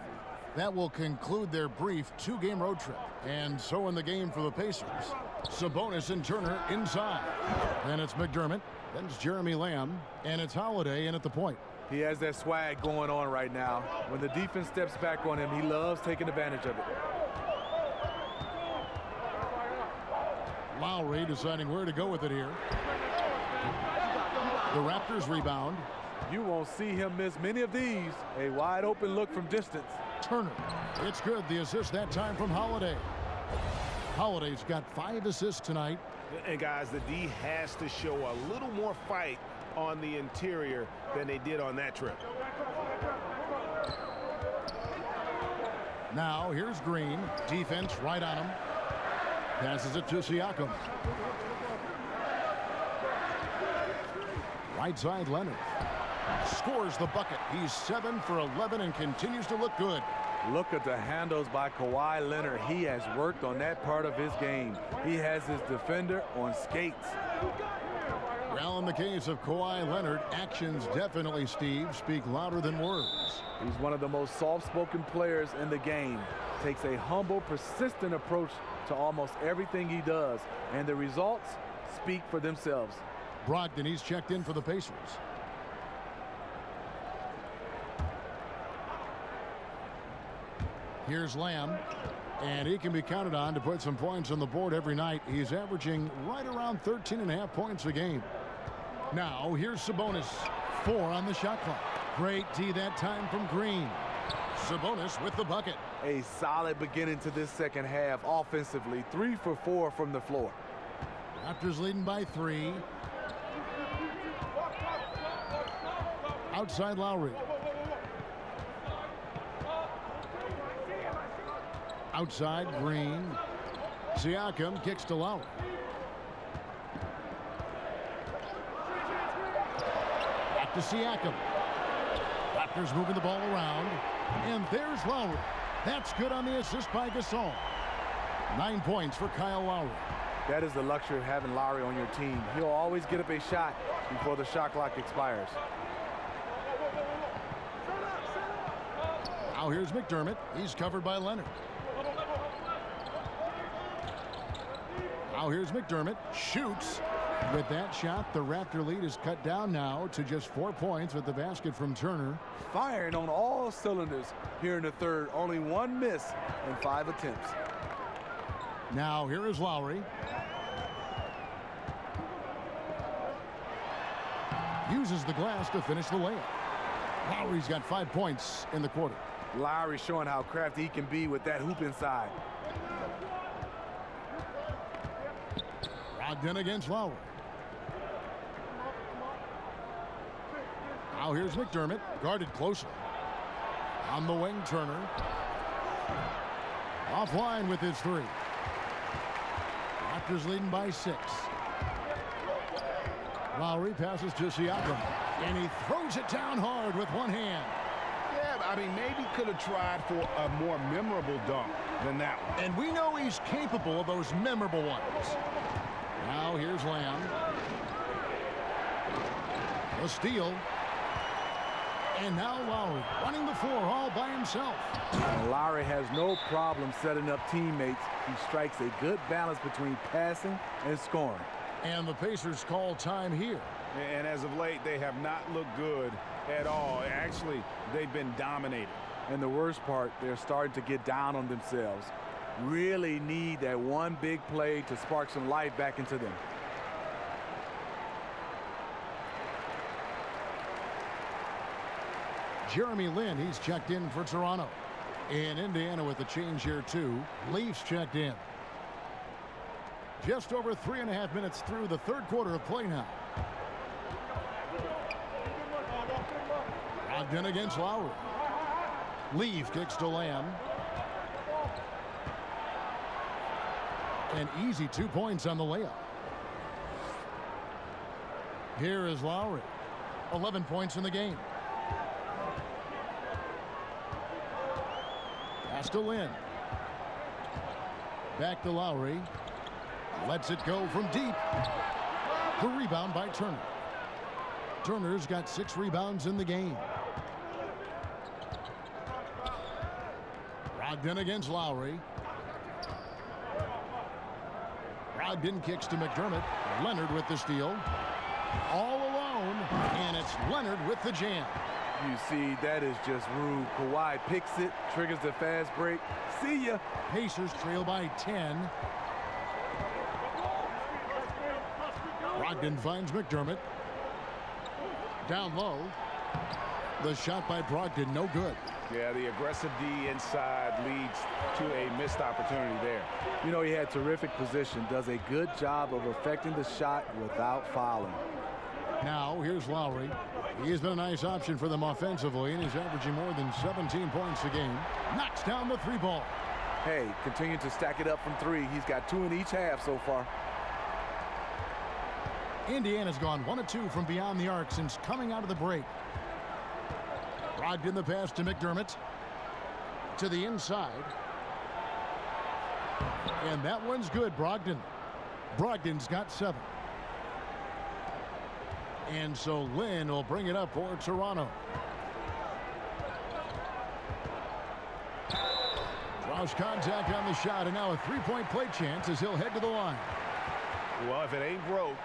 Speaker 6: That will conclude their brief 2-game road trip. And so in the game for the Pacers, Sabonis and Turner inside. And it's McDermott. Then it's Jeremy Lamb. And it's Holiday in at the point.
Speaker 3: He has that swag going on right now. When the defense steps back on him, he loves taking advantage of it.
Speaker 6: Lowry deciding where to go with it here. The Raptors rebound.
Speaker 3: You won't see him miss many of these. A wide open look from distance.
Speaker 6: Turner. It's good. The assist that time from Holiday. Holiday's got 5 assists tonight.
Speaker 11: And guys, the D has to show a little more fight on the interior than they did on that trip.
Speaker 6: Now here's Green. Defense right on him. Passes it to Siakam. Right side Leonard. Scores the bucket. He's 7 for 11 and continues to look good.
Speaker 3: Look at the handles by Kawhi Leonard. He has worked on that part of his game. He has his defender on skates.
Speaker 6: Well, in the case of Kawhi Leonard, actions definitely, Steve, speak louder than words.
Speaker 3: He's one of the most soft-spoken players in the game. Takes a humble, persistent approach to almost everything he does. And the results speak for themselves.
Speaker 6: Brogdon, he's checked in for the Pacers. Here's Lamb, and he can be counted on to put some points on the board every night. He's averaging right around 13.5 points a game. Now, here's Sabonis. 4 on the shot clock. Great D that time from Green. Sabonis with the bucket.
Speaker 3: A solid beginning to this second half offensively. 3 for 4 from the floor.
Speaker 6: Raptors leading by 3. Outside Lowry. Outside Green. Siakam kicks to Lowry. Back to Siakam. Raptors moving the ball around. And there's Lowry. That's good on the assist by Gasol. 9 points for Kyle Lowry.
Speaker 3: That is the luxury of having Lowry on your team. He'll always get up a shot before the shot clock expires.
Speaker 6: Now here's McDermott. He's covered by Leonard. Now here's McDermott. Shoots. With that shot, the Raptor lead is cut down now to just 4 points with the basket from Turner.
Speaker 3: Firing on all cylinders here in the third. Only 1 miss in 5 attempts.
Speaker 6: Now here is Lowry. Uses the glass to finish the layup. Lowry's got 5 points in the quarter.
Speaker 3: Lowry showing how crafty he can be with that hoop inside.
Speaker 6: Brogdon against Lowry. Now here's McDermott, guarded closely. On the wing, Turner. Offline with his 3. Raptors leading by 6. Lowry passes to Siakam, and he throws it down hard with one hand.
Speaker 7: Yeah, I mean, maybe could have tried for a more memorable dunk than that one.
Speaker 6: And we know he's capable of those memorable ones. Now here's Lamb. The steal. And now Lowry running the floor all by himself.
Speaker 3: And Lowry has no problem setting up teammates. He strikes a good balance between passing and scoring.
Speaker 6: And the Pacers call time here.
Speaker 11: And as of late, they have not looked good at all. Actually, they've been dominated.
Speaker 3: And the worst part, they're starting to get down on themselves. Really need that one big play to spark some life back into them.
Speaker 6: Jeremy Lin, he's checked in for Toronto. In Indiana with the change here too. Leafs checked in. Just over 3.5 minutes through the third quarter of play now. Brogdon against Lowry. Leaf kicks to Lamb. An easy 2 points on the layup. Here is Lowry. 11 points in the game. Pass to Lin. Back to Lowry. Lets it go from deep. The rebound by Turner. Turner's got 6 rebounds in the game. Brogdon against Lowry. Brogdon kicks to McDermott. Leonard with the steal. All alone, and it's Leonard with the jam.
Speaker 3: You see, that is just rude. Kawhi picks it, triggers the fast break. See ya.
Speaker 6: Pacers trail by 10. Brogdon finds McDermott. Down low. The shot by Brogdon, no good.
Speaker 11: Yeah, the aggressive D inside leads to a missed opportunity there.
Speaker 3: You know, he had terrific position, does a good job of affecting the shot without fouling.
Speaker 6: Now, here's Lowry. He's been a nice option for them offensively, and he's averaging more than 17 points a game. Knocks down the three ball.
Speaker 3: Hey, continue to stack it up from three. He's got 2 in each half so far.
Speaker 6: Indiana's gone 1 of 2 from beyond the arc since coming out of the break. Brogdon the pass to McDermott. To the inside. And that one's good, Brogdon. Brogdon's got 7. And so Lynn will bring it up for Toronto. Draws contact on the shot, and now a three-point play chance as he'll head to the line.
Speaker 7: Well, if it ain't broke,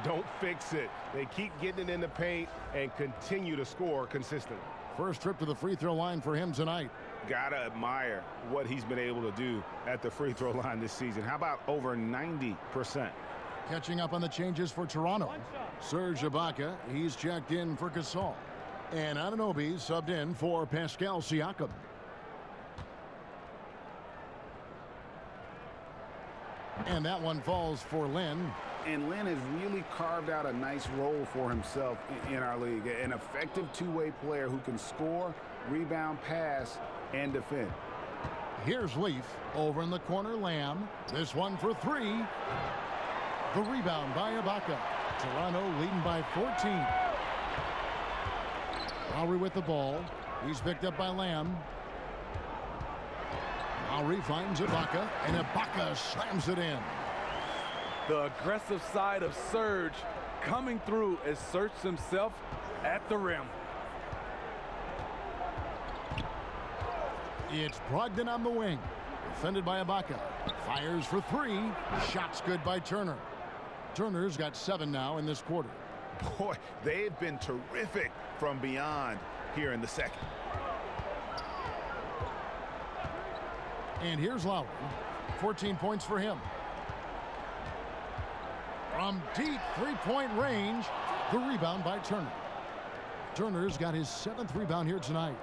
Speaker 7: don't fix it. They keep getting it in the paint and continue to score consistently.
Speaker 6: First trip to the free throw line for him tonight.
Speaker 11: Gotta admire what he's been able to do at the free throw line this season. How about over 90%?
Speaker 6: Catching up on the changes for Toronto. Serge Ibaka, he's checked in for Gasol. And Anunoby subbed in for Pascal Siakam. And that one falls for Lynn.
Speaker 11: And Lynn has really carved out a nice role for himself in our league. An effective two-way player who can score, rebound, pass, and defend.
Speaker 6: Here's Leaf. Over in the corner, Lamb. This one for 3. The rebound by Ibaka. Toronto leading by 14. Lowry with the ball. He's picked up by Lamb. Lowry finds Ibaka, and Ibaka slams it in.
Speaker 3: The aggressive side of Serge coming through as Serge himself at the rim.
Speaker 6: It's Brogdon on the wing. Defended by Ibaka. Fires for 3. Shots good by Turner. Turner's got 7 now in this quarter.
Speaker 11: Boy, they've been terrific from beyond here in the second.
Speaker 6: And here's Lowry. 14 points for him. From deep three-point range, the rebound by Turner. Turner's got his 7th rebound here tonight.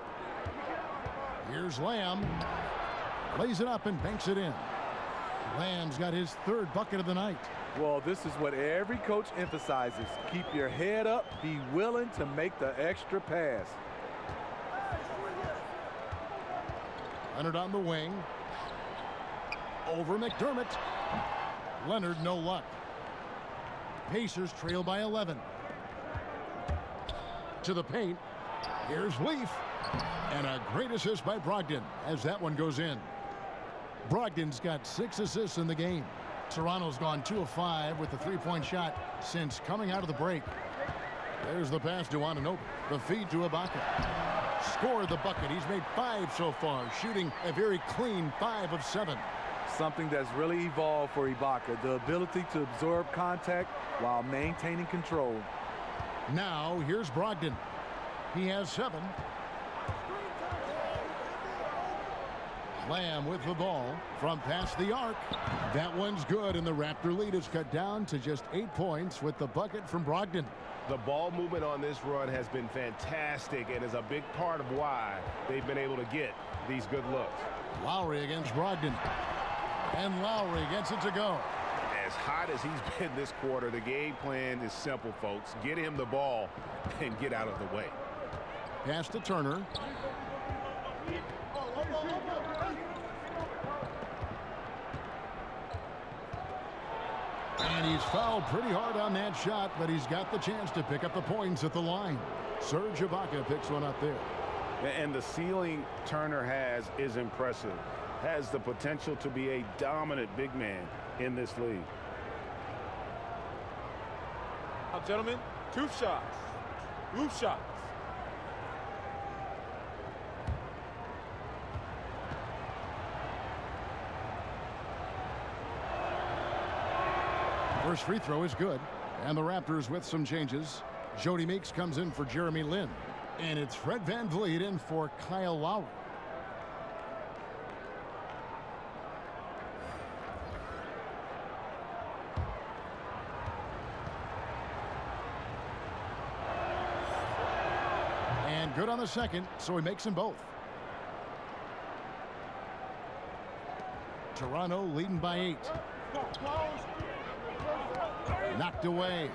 Speaker 6: Here's Lamb. Lays it up and banks it in. Lamb's got his 3rd bucket of the night.
Speaker 3: Well, this is what every coach emphasizes. Keep your head up. Be willing to make the extra pass.
Speaker 6: Leonard on the wing. Over McDermott. Leonard, no luck. Pacers trail by 11. To the paint. Here's Leaf. And a great assist by Brogdon as that one goes in. Brogdon's got 6 assists in the game. Toronto's gone 2 of 5 with the three-point shot since coming out of the break. There's the pass to Anunoby. The feed to Ibaka. Scored the bucket. He's made 5 so far, shooting a very clean 5 of 7.
Speaker 3: Something that's really evolved for Ibaka, the ability to absorb contact while maintaining control.
Speaker 6: Now, here's Brogdon. He has 7. Lamb with the ball from past the arc. That one's good, and the Raptor lead is cut down to just 8 points with the bucket from Brogdon.
Speaker 7: The ball movement on this run has been fantastic and is a big part of why they've been able to get these good looks.
Speaker 6: Lowry against Brogdon. And Lowry gets it to go.
Speaker 11: As hot as he's been this quarter, the game plan is simple, folks. Get him the ball and get out of the way.
Speaker 6: Pass to Turner. And he's fouled pretty hard on that shot, but he's got the chance to pick up the points at the line. Serge Ibaka picks one up there.
Speaker 11: And the ceiling Turner has is impressive. Has the potential to be a dominant big man in this league.
Speaker 9: Now, gentlemen, 2 shots. 2 shots.
Speaker 6: First free throw is good. And the Raptors with some changes. Jody Meeks comes in for Jeremy Lin. And it's Fred VanVleet in for Kyle Lowry. And good on the second, so he makes them both. Toronto leading by 8. Knocked away.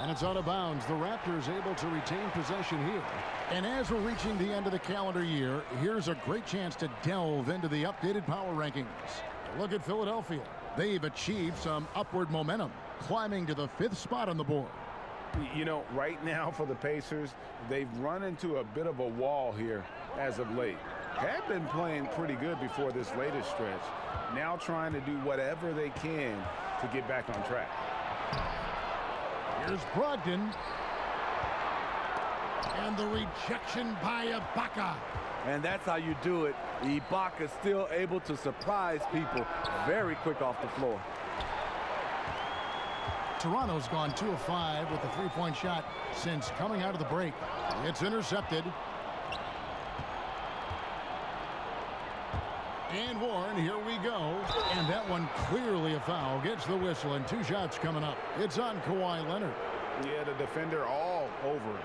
Speaker 6: And it's out of bounds. The Raptors able to retain possession here. And as we're reaching the end of the calendar year, here's a great chance to delve into the updated power rankings. Look at Philadelphia. They've achieved some upward momentum, climbing to the 5th spot on the board.
Speaker 11: You know, right now for the Pacers, they've run into a bit of a wall here as of late. Had been playing pretty good before this latest stretch. Now trying to do whatever they can to get back on track.
Speaker 6: Here's Brogdon. And the rejection by Ibaka.
Speaker 3: And that's how you do it. Ibaka still able to surprise people very quick off the floor.
Speaker 6: Toronto's gone 2 of 5 with a 3-point shot since coming out of the break. It's intercepted. And Warren, here we go. And that one clearly a foul. Gets the whistle and 2 shots coming up. It's on Kawhi Leonard.
Speaker 11: Yeah, the defender all over him.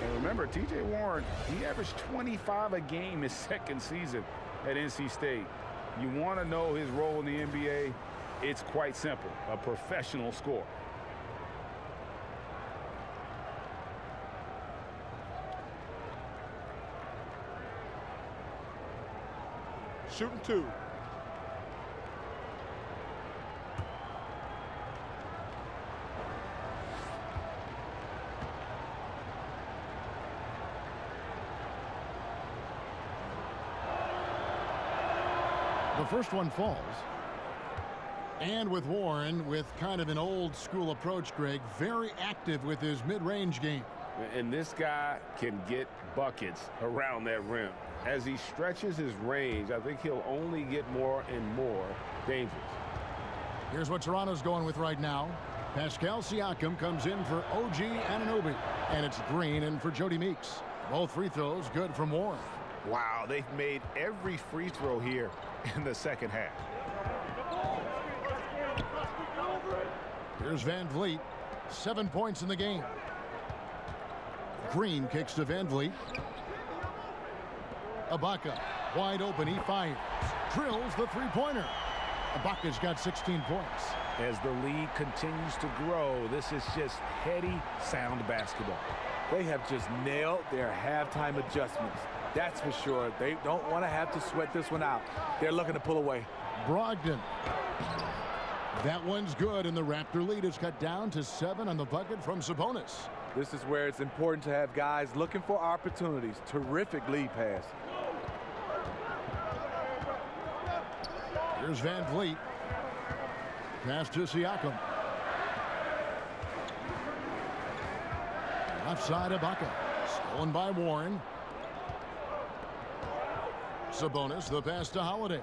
Speaker 11: And remember, T.J. Warren, he averaged 25 a game his second season at NC State. You want to know his role in the NBA? It's quite simple. A professional scorer.
Speaker 9: Shooting 2.
Speaker 6: The first one falls. And with Warren, with kind of an old school approach, Greg, very active with his mid-range game.
Speaker 11: And this guy can get buckets around that rim. As he stretches his range, I think he'll only get more and more dangerous.
Speaker 6: Here's what Toronto's going with right now. Pascal Siakam comes in for OG Anunoby. And it's Green in for Jody Meeks. Both free throws good from Warren.
Speaker 11: Wow, they've made every free throw here in the second half.
Speaker 6: Here's Van Vliet. 7 points in the game. Green kicks to Van Vliet. Ibaka wide open. He fires. Drills the three-pointer. Ibaka's got 16 points.
Speaker 11: As the league continues to grow, this is just heady, sound basketball.
Speaker 3: They have just nailed their halftime adjustments. That's for sure. They don't want to have to sweat this one out. They're looking to pull away.
Speaker 6: Brogdon. That one's good, and the Raptor lead is cut down to 7 on the bucket from Sabonis.
Speaker 3: This is where it's important to have guys looking for opportunities. Terrific lead pass.
Speaker 6: Here's Van Vliet. Pass to Siakam. Left side Ibaka. Stolen by Warren. Sabonis, the pass to Holiday.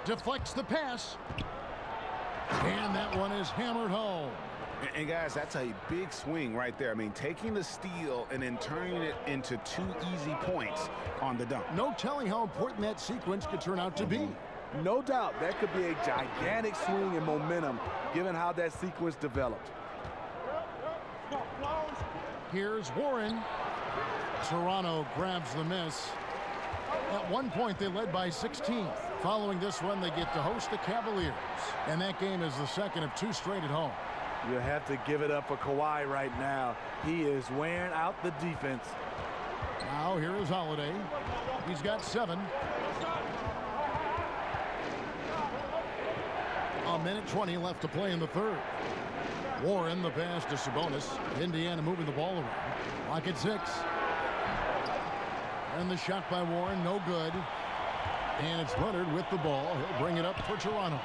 Speaker 6: Deflects the pass. And that one is hammered home.
Speaker 11: And guys, that's a big swing right there. I mean, taking the steal and then turning it into 2 easy points on the dunk.
Speaker 6: No telling how important that sequence could turn out to be.
Speaker 3: No doubt that could be a gigantic swing in momentum given how that sequence developed.
Speaker 6: Here's Warren. Toronto grabs the miss. At one point, they led by 16. Following this one, they get to host the Cavaliers. And that game is the second of 2 straight at home.
Speaker 3: You have to give it up for Kawhi right now. He is wearing out the defense.
Speaker 6: Now here is Holiday. He's got 7. A minute 20 left to play in the third. Warren, the pass to Sabonis. Indiana moving the ball around. Clock at 6. And the shot by Warren, no good. And it's Leonard with the ball. He'll bring it up for Toronto.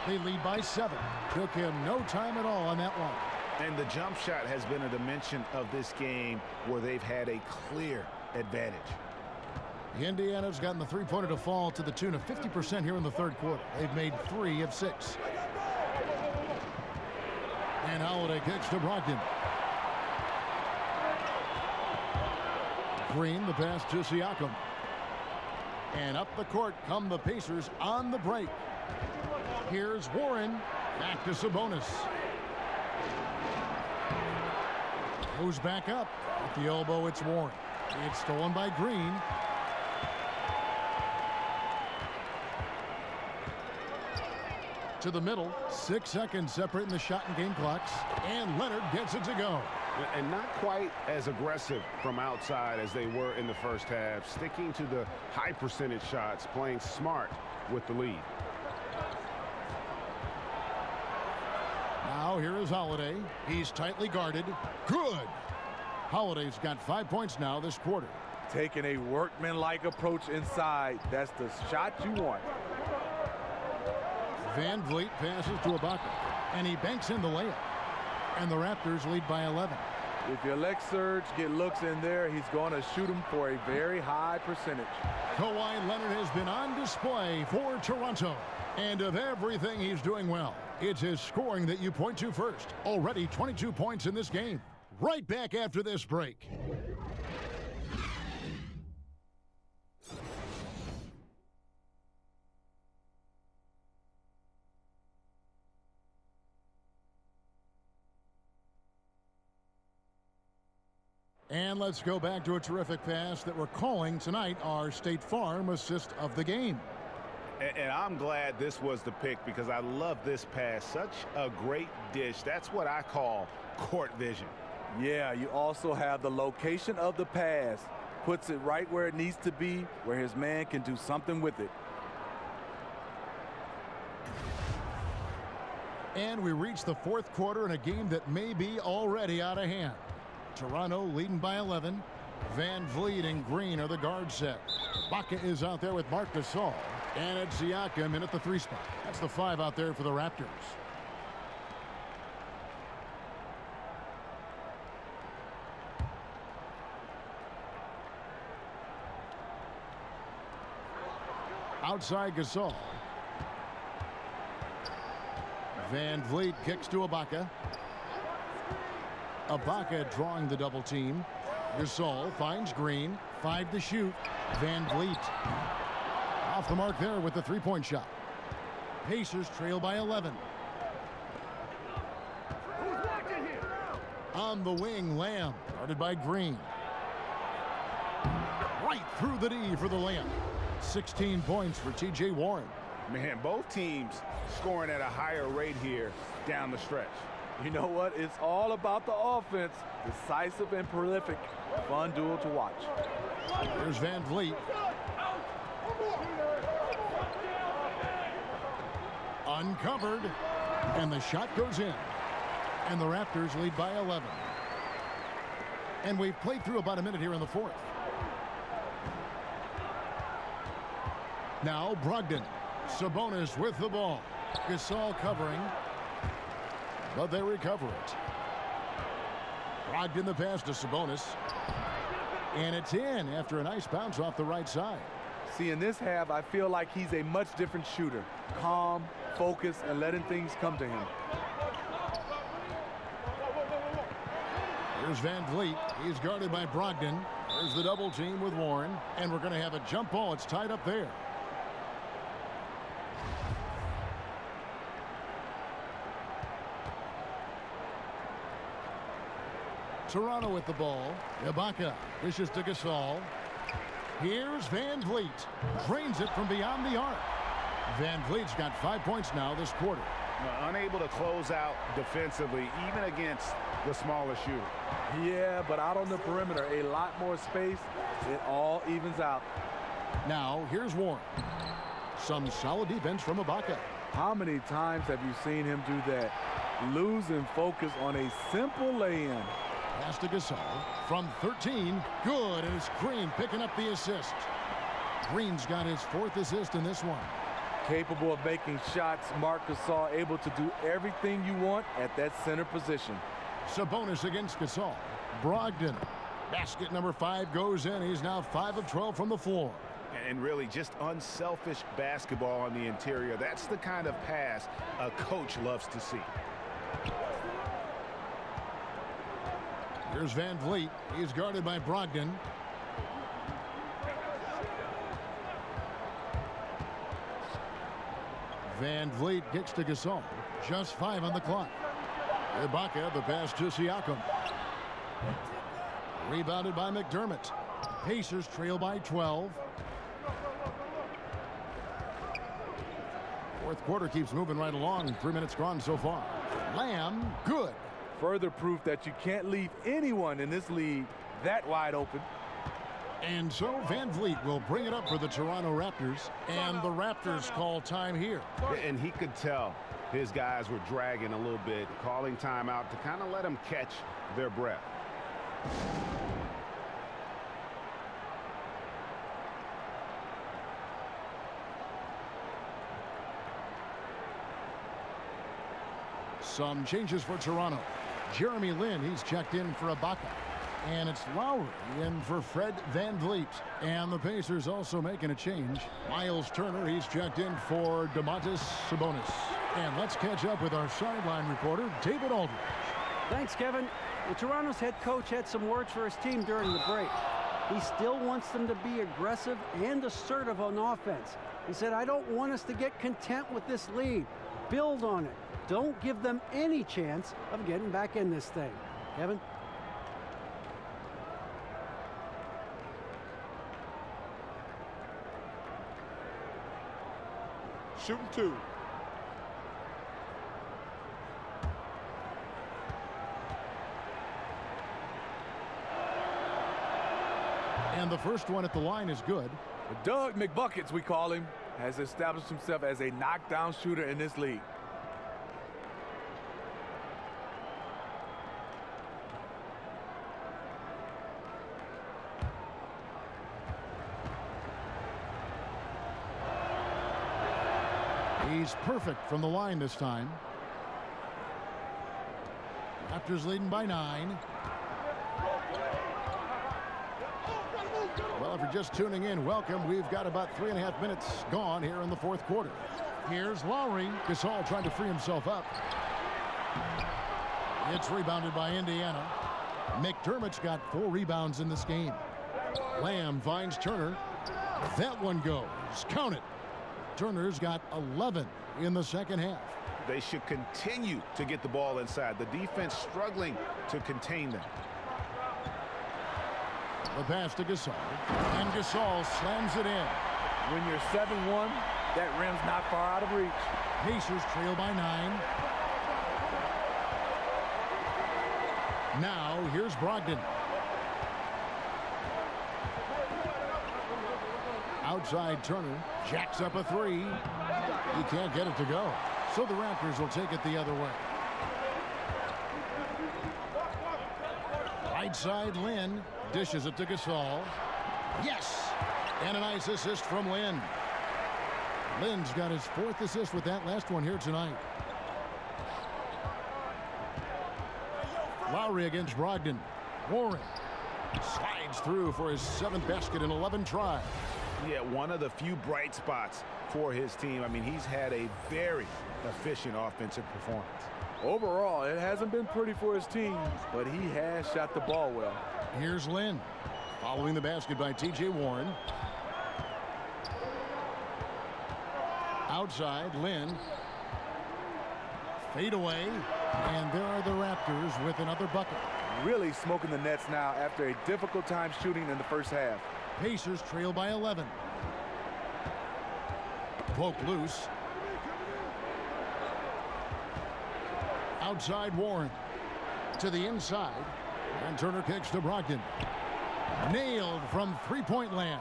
Speaker 6: They lead by 7. Took him no time at all on that one.
Speaker 11: And the jump shot has been a dimension of this game where they've had a clear advantage.
Speaker 6: Indiana's gotten the three-pointer to fall to the tune of 50% here in the third quarter. They've made 3 of 6. And Holiday kicks to Brogdon. Green, the pass to Siakam. And up the court come the Pacers on the break. Here's Warren. Back to Sabonis. Goes back up. At the elbow, it's Warren. It's stolen by Green. To the middle, 6 seconds separating the shot and game clocks, and Leonard gets it to go.
Speaker 11: And not quite as aggressive from outside as they were in the first half, sticking to the high percentage shots, playing smart with the lead.
Speaker 6: Now here is Holiday. He's tightly guarded. Good. Holiday's got 5 points now this quarter.
Speaker 3: Taking a workmanlike approach inside. That's the shot you want.
Speaker 6: Van Vliet passes to Ibaka, and he banks in the layup. And the Raptors lead by 11.
Speaker 3: If you elect Serge, get looks in there, he's going to shoot him for a very high percentage.
Speaker 6: Kawhi Leonard has been on display for Toronto. And of everything he's doing well, it's his scoring that you point to first. Already 22 points in this game. Right back after this break. And let's go back to a terrific pass that we're calling tonight our State Farm assist of the game.
Speaker 11: And I'm glad this was the pick because I love this pass. Such a great dish. That's what I call court vision.
Speaker 3: Yeah, you also have the location of the pass. Puts it right where it needs to be, where his man can do something with it.
Speaker 6: And we reach the fourth quarter in a game that may be already out of hand. Toronto leading by 11. Van Vliet and Green are the guard set. Ibaka is out there with Marc Gasol. And it's Siakam in at the 3 spot. That's the 5 out there for the Raptors. Outside Gasol. Van Vliet kicks to Ibaka. Ibaka drawing the double team. Gasol finds Green. 5 to shoot. Van Vliet off the mark there with the 3-point shot. Pacers trail by 11. On the wing, Lamb guarded by Green. Right through the D for the layup. 16 points for T.J. Warren.
Speaker 11: Man, both teams scoring at a higher rate here down the stretch.
Speaker 3: You know what? It's all about the offense. Decisive and prolific. Fun duel to watch.
Speaker 6: Here's Van Vliet. Uncovered. And the shot goes in. And the Raptors lead by 11. And we've played through about a minute here in the fourth. Now Brogdon. Sabonis with the ball. Gasol covering. But they recover it. Brogdon the pass to Sabonis. And it's in after a nice bounce off the right side.
Speaker 3: See, in this half, I feel like he's a much different shooter. Calm, focused, and letting things come to him.
Speaker 6: Here's Van Vliet. He's guarded by Brogdon. There's the double team with Warren. And we're going to have a jump ball. It's tied up there. Toronto with the ball. Ibaka wishes to Gasol. Here's Van Vliet. Drains it from beyond the arc. Van Vliet's got 5 points now this quarter.
Speaker 11: Unable to close out defensively, even against the smaller shooter.
Speaker 3: Yeah, but out on the perimeter, a lot more space. It all evens out.
Speaker 6: Now, here's Warren. Some solid defense from Ibaka.
Speaker 3: How many times have you seen him do that? Losing focus on a simple lay-in.
Speaker 6: Pass to Gasol from 13. Good, and it's Green picking up the assist. Green's got his 4th assist in this one.
Speaker 3: Capable of making shots. Marc Gasol able to do everything you want at that center position.
Speaker 6: Sabonis against Gasol. Brogdon. Basket number 5 goes in. He's now 5 of 12 from the floor.
Speaker 11: And really just unselfish basketball on the interior. That's the kind of pass a coach loves to see.
Speaker 6: Here's Van Vliet. He's guarded by Brogdon. Van Vliet kicks to Gasol. Just 5 on the clock. Ibaka, the pass to Siakam. Rebounded by McDermott. Pacers trail by 12. Fourth quarter keeps moving right along. 3 minutes gone so far. Lamb, good.
Speaker 3: Further proof that you can't leave anyone in this league that wide open.
Speaker 6: And so Van Vliet will bring it up for the Toronto Raptors. And the Raptors call time here.
Speaker 11: And he could tell his guys were dragging a little bit, calling timeout to kind of let them catch their breath.
Speaker 6: Some changes for Toronto. Jeremy Lin, he's checked in for Ibaka. And it's Lowry in for Fred Van Vliet. And the Pacers also making a change. Miles Turner, he's checked in for Domantas Sabonis. And let's catch up with our sideline reporter, David Aldridge.
Speaker 8: Thanks, Kevin. Well, Toronto's head coach had some words for his team during the break. He still wants them to be aggressive and assertive on offense. He said, I don't want us to get content with this lead. Build on it. Don't give them any chance of getting back in this thing. Kevin?
Speaker 9: Shooting 2.
Speaker 6: And the first one at the line is good.
Speaker 3: Doug McBuckets, we call him, has established himself as a knockdown shooter in this league.
Speaker 6: He's perfect from the line this time. Raptors leading by 9. Well, if you're just tuning in, welcome. We've got about 3.5 minutes gone here in the fourth quarter. Here's Lowry. Gasol trying to free himself up. It's rebounded by Indiana. McDermott's got 4 rebounds in this game. Lamb finds Turner. That one goes. Count it. Turner's got 11 in the second half.
Speaker 11: They should continue to get the ball inside. The defense struggling to contain them.
Speaker 6: The pass to Gasol. And Gasol slams it in.
Speaker 3: When you're 7-1, that rim's not far out of reach.
Speaker 6: Pacers trail by 9. Now, here's Brogdon. Outside Turner jacks up a 3. He can't get it to go. So the Raptors will take it the other way. Right side Lin dishes it to Gasol. Yes! And a nice assist from Lin. Lin's got his 4th assist with that last one here tonight. Lowry against Brogdon. Warren slides through for his 7th basket in 11 tries.
Speaker 11: Yeah, one of the few bright spots for his team. I mean, he's had a very efficient offensive performance.
Speaker 3: Overall, it hasn't been pretty for his team, but he has shot the ball well.
Speaker 6: Here's Lin. Following the basket by T.J. Warren. Outside, Lin. Fade away. And there are the Raptors with another bucket.
Speaker 3: Really smoking the Nets now after a difficult time shooting in the first half.
Speaker 6: Pacers trail by 11. Poke loose. Outside Warren. To the inside. And Turner kicks to Brogdon. Nailed from three-point land.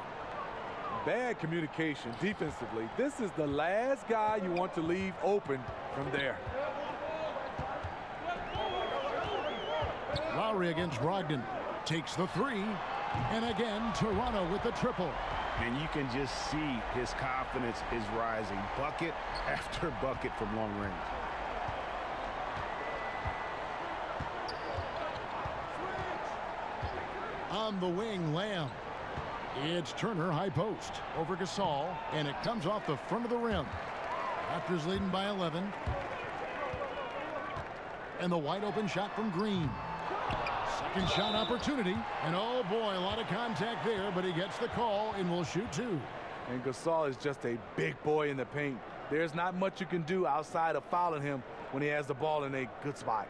Speaker 3: Bad communication defensively. This is the last guy you want to leave open from there.
Speaker 6: Lowry against Brogdon. Takes the 3. And again, Toronto with the triple.
Speaker 11: And you can just see his confidence is rising. Bucket after bucket from long range.
Speaker 6: On the wing, Lamb. It's Turner, high post. Over Gasol. And it comes off the front of the rim. Raptors leading by 11. And the wide open shot from Green. Second shot opportunity. And oh boy, a lot of contact there, but he gets the call and will shoot 2.
Speaker 3: And Gasol is just a big boy in the paint. There's not much you can do outside of fouling him when he has the ball in a good spot.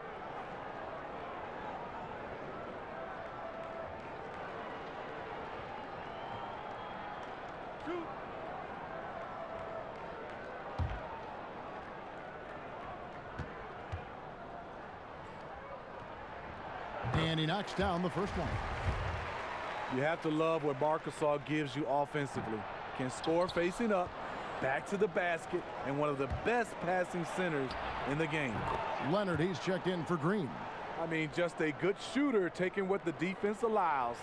Speaker 6: And he knocks down the first one.
Speaker 3: You have to love what Marc Gasol gives you offensively. Can score facing up, back to the basket, and one of the best passing centers in the game.
Speaker 6: Leonard, he's checked in for Green.
Speaker 3: I mean, just a good shooter, taking what the defense allows.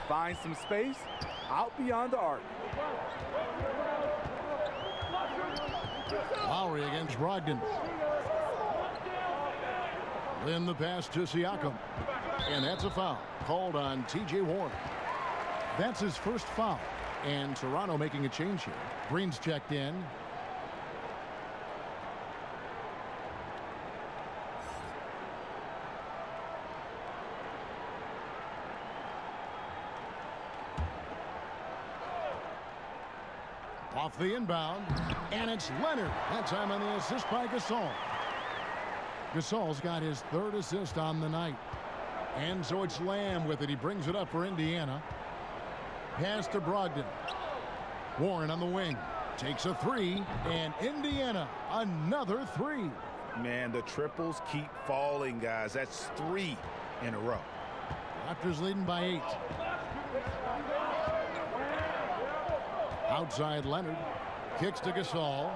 Speaker 3: Find some space out beyond the arc.
Speaker 6: Lowry against Brogdon. Then the pass to Siakam. And that's a foul called on T.J. Warren. That's his first foul. And Toronto making a change here. Green's checked in. Off the inbound, and it's Leonard. That time on the assist by Gasol. Gasol's got his third assist on the night. And so it's Lamb with it. He brings it up for Indiana. Pass to Brogdon. Warren on the wing. Takes a three, and Indiana, another three.
Speaker 11: Man, the triples keep falling, guys. That's 3 in a row.
Speaker 6: Raptors leading by 8. Outside Leonard. Kicks to Gasol.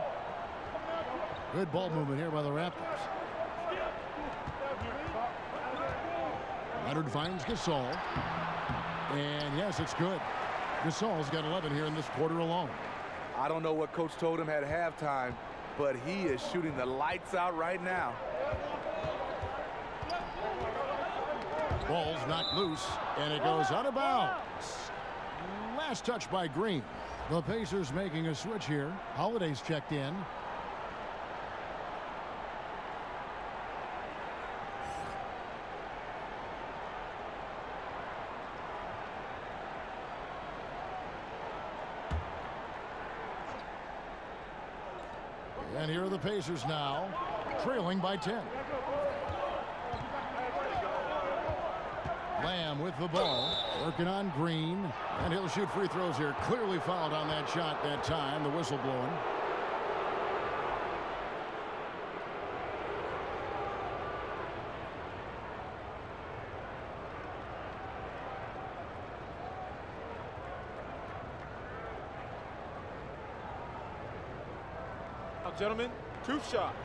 Speaker 6: Good ball movement here by the Raptors. Leonard finds Gasol. And yes, it's good. Gasol's got 11 here in this quarter alone.
Speaker 3: I don't know what coach told him at halftime, but he is shooting the lights out right now.
Speaker 6: Ball's knocked loose, and it goes out of bounds. Last touch by Green. The Pacers making a switch here. Holiday's checked in. And here are the Pacers now, trailing by 10. Lamb with the ball, working on Green, and he'll shoot free throws here. Clearly fouled on that shot that time, the whistle blowing.
Speaker 9: Now, gentlemen, 2 shots.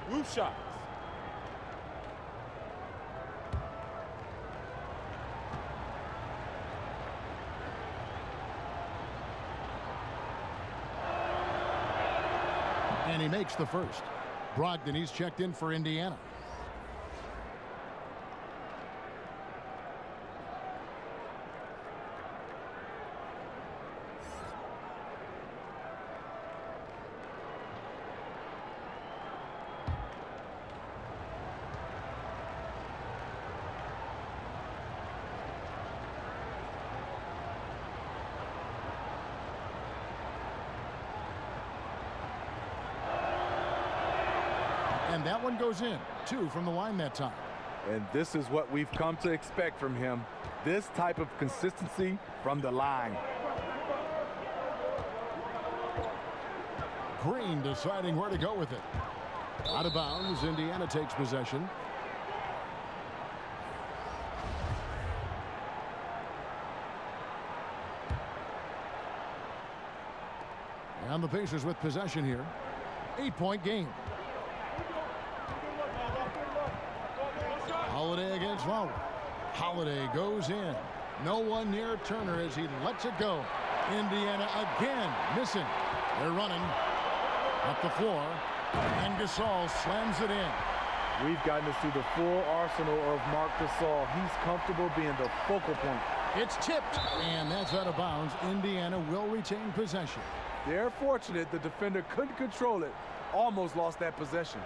Speaker 9: Roof shots.
Speaker 6: And he makes the first. Brogdon, he's checked in for Indiana. And that one goes in. 2 from the line that time.
Speaker 3: And this is what we've come to expect from him. This type of consistency from the line.
Speaker 6: Green deciding where to go with it. Out of bounds, Indiana takes possession. And the Pacers with possession here. 8-point game. Holiday against Lowry. Holiday goes in. No one near Turner as he lets it go. Indiana again missing. They're running up the floor. And Gasol slams it in.
Speaker 3: We've gotten to see the full arsenal of Marc Gasol. He's comfortable being the focal point.
Speaker 6: It's tipped. And that's out of bounds. Indiana will retain possession.
Speaker 3: They're fortunate the defender couldn't control it. Almost lost that possession.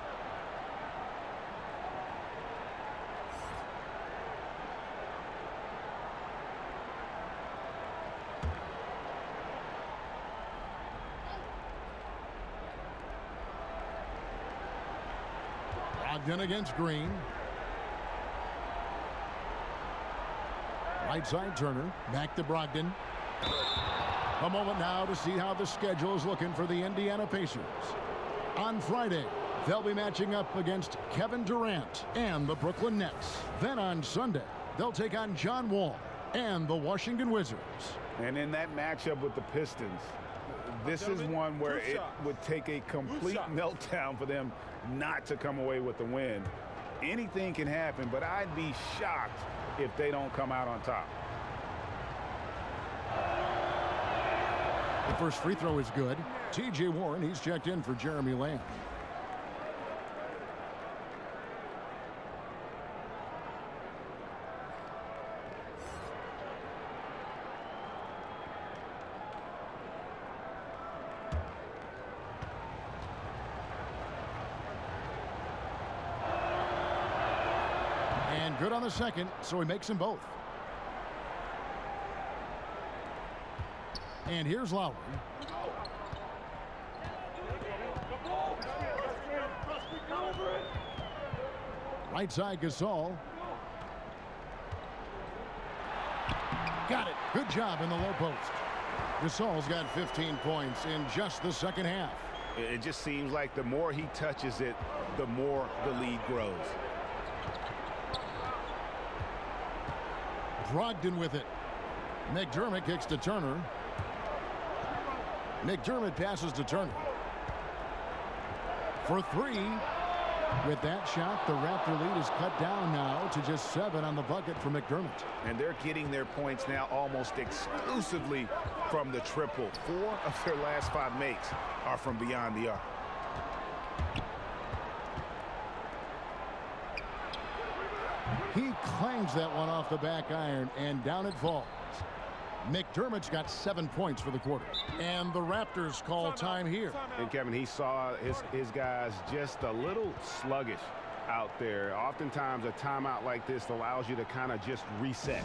Speaker 6: Brogdon against Green. Right side Turner. Back to Brogdon. A moment now to see how the schedule is looking for the Indiana Pacers. On Friday, they'll be matching up against Kevin Durant and the Brooklyn Nets. Then on Sunday, They'll take on John Wall and the Washington Wizards.
Speaker 11: And in that matchup with the Pistons, this is one where it would take a complete meltdown for them not to come away with the win. Anything can happen, but I'd be shocked if they don't come out on top.
Speaker 6: The first free throw is good. T.J. Warren, he's checked in for Jeremy Lamb. And good on the second, so he makes them both. And here's Lowry. Right side, Gasol. Got it. Good job in the low post. Gasol's got 15 points in just the second half.
Speaker 11: It just seems like the more he touches it, the more the lead grows.
Speaker 6: Brogdon with it. McDermott kicks to Turner. McDermott passes to Turner. For three. With that shot, the Raptor lead is cut down now to just 7 on the bucket for McDermott.
Speaker 11: And they're getting their points now almost exclusively from the triple. 4 of their last 5 makes are from beyond the arc.
Speaker 6: He clangs that one off the back iron, and down it falls. McDermott's got 7 points for the quarter. And the Raptors call time here.
Speaker 7: And Kevin, he saw his guys just a little sluggish out there. Oftentimes a timeout like this allows you to kind of just reset.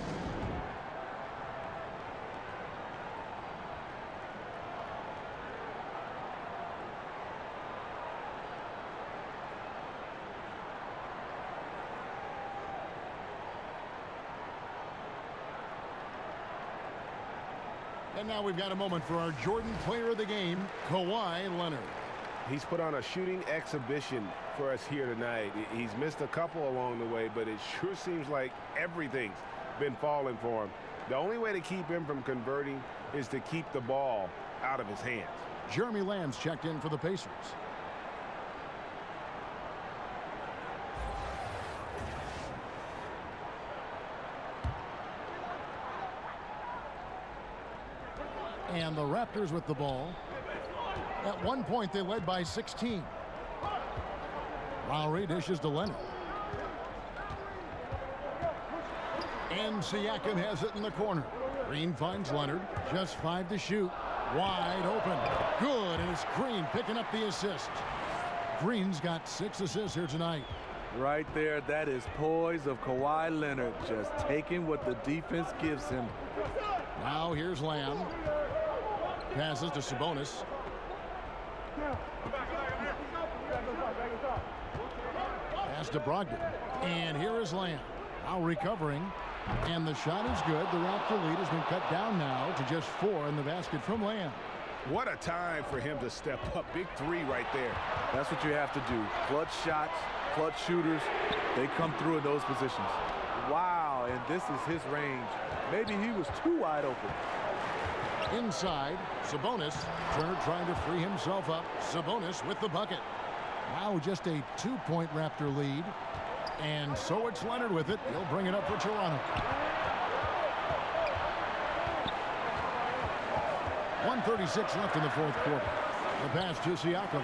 Speaker 6: And now we've got a moment for our Jordan player of the game, Kawhi Leonard.
Speaker 7: He's put on a shooting exhibition for us here tonight. He's missed a couple along the way, but it sure seems like everything's been falling for him. The only way to keep him from converting is to keep the ball out of his hands.
Speaker 6: Jeremy Lamb's checked in for the Pacers. And the Raptors with the ball. At one point, they led by 16. Lowry dishes to Leonard. And Siakam has it in the corner. Green finds Leonard. Just 5 to shoot. Wide open. Good, and it's Green picking up the assist. Green's got 6 assists here tonight.
Speaker 3: Right there, that is poise of Kawhi Leonard. Just taking what the defense gives him.
Speaker 6: Now here's Lamb. Passes to Sabonis. Pass to Brogdon. And here is Lamb. Now recovering. And the shot is good. The Raptor lead has been cut down now to just 4 in the basket from Lamb.
Speaker 11: What a time for him to step up. Big 3 right there.
Speaker 3: That's what you have to do. Clutch shots, clutch shooters, they come through in those positions. Wow, and this is his range. Maybe he was too wide open.
Speaker 6: Inside, Sabonis. Turner trying to free himself up. Sabonis with the bucket. Now just a 2-point Raptor lead. And so it's Leonard with it. He'll bring it up for Toronto. 1:36 left in the fourth quarter. The pass to Siakam.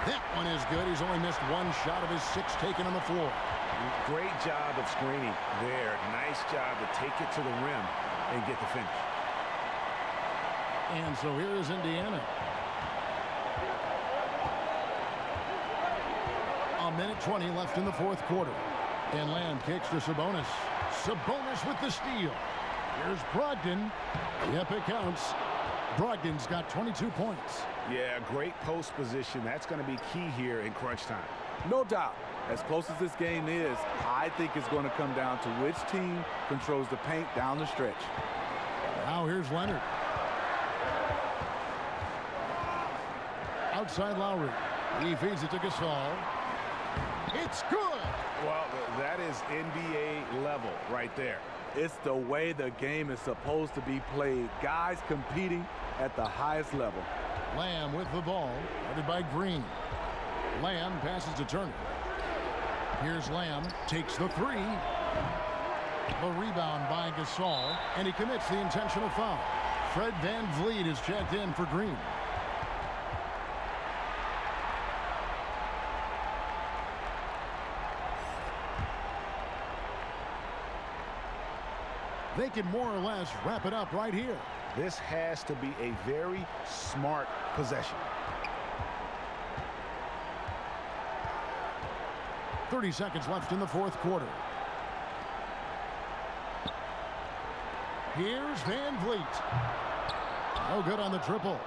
Speaker 6: That one is good. He's only missed 1 shot of his 6 taken on the floor.
Speaker 11: Great job of screening there. Nice job to take it to the rim and get the finish.
Speaker 6: And so here is Indiana. A minute 20 left in the fourth quarter. And Lamb kicks to Sabonis. Sabonis with the steal. Here's Brogdon. Yep, it counts. Brogdon's got 22 points.
Speaker 11: Yeah, great post position. That's going to be key here in crunch time.
Speaker 3: No doubt. As close as this game is, I think it's going to come down to which team controls the paint down the stretch.
Speaker 6: Now here's Leonard. Outside Lowry. He feeds it to Gasol. It's good.
Speaker 11: Well, that is NBA level right there.
Speaker 3: It's the way the game is supposed to be played. Guys competing at the highest level.
Speaker 6: Lamb with the ball, guarded by Green. Lamb passes to Turner. Here's Lamb, takes the three. The rebound by Gasol, and he commits the intentional foul. Fred VanVleet is checked in for Green. They can more or less wrap it up right here.
Speaker 11: This has to be a very smart possession.
Speaker 6: 30 seconds left in the fourth quarter. Here's VanVleet. No good on the triple.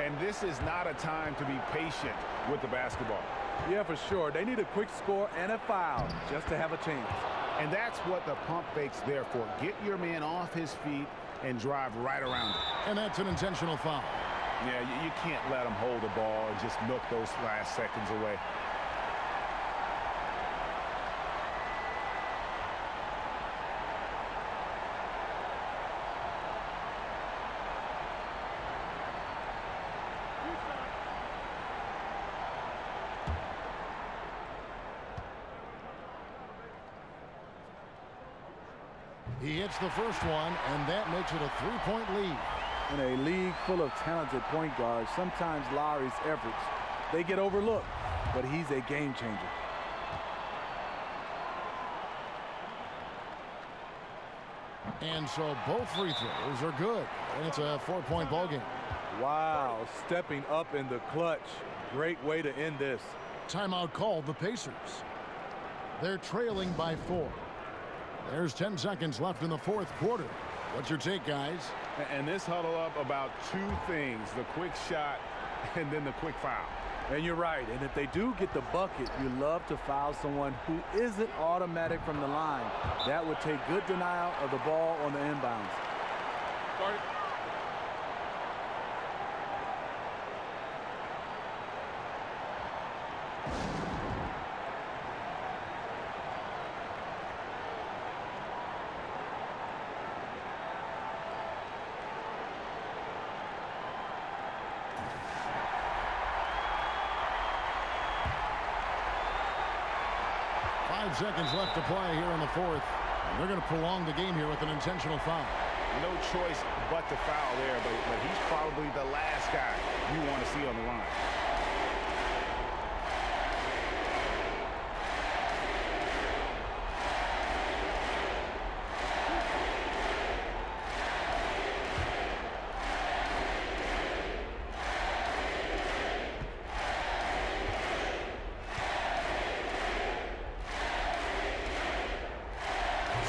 Speaker 11: And this is not a time to be patient with the basketball.
Speaker 3: Yeah, for sure. They need a quick score and a foul just to have a chance.
Speaker 11: And that's what the pump fake's there for. Get your man off his feet and drive right around it.
Speaker 6: And that's an intentional foul.
Speaker 11: Yeah, you can't let him hold the ball and just milk those last seconds away.
Speaker 6: He hits the first one, and that makes it a three-point lead.
Speaker 3: In a league full of talented point guards, sometimes Lowry's efforts, they get overlooked, but he's a game changer.
Speaker 6: And so both free throws are good, and it's a 4-point ball game.
Speaker 3: Wow, stepping up in the clutch. Great way to end this.
Speaker 6: Timeout called the Pacers. They're trailing by 4. There's 10 seconds left in the fourth quarter. What's your take, guys?
Speaker 11: And this huddle up about two things, the quick shot and then the quick foul.
Speaker 3: And you're right. And if they do get the bucket, you love to foul someone who isn't automatic from the line. That would take good denial of the ball on the inbounds.
Speaker 9: Start.
Speaker 6: 5 seconds left to play here in the fourth. And they're going to prolong the game here with an intentional foul.
Speaker 11: No choice but to foul there, but he's probably the last guy you want to see on the line.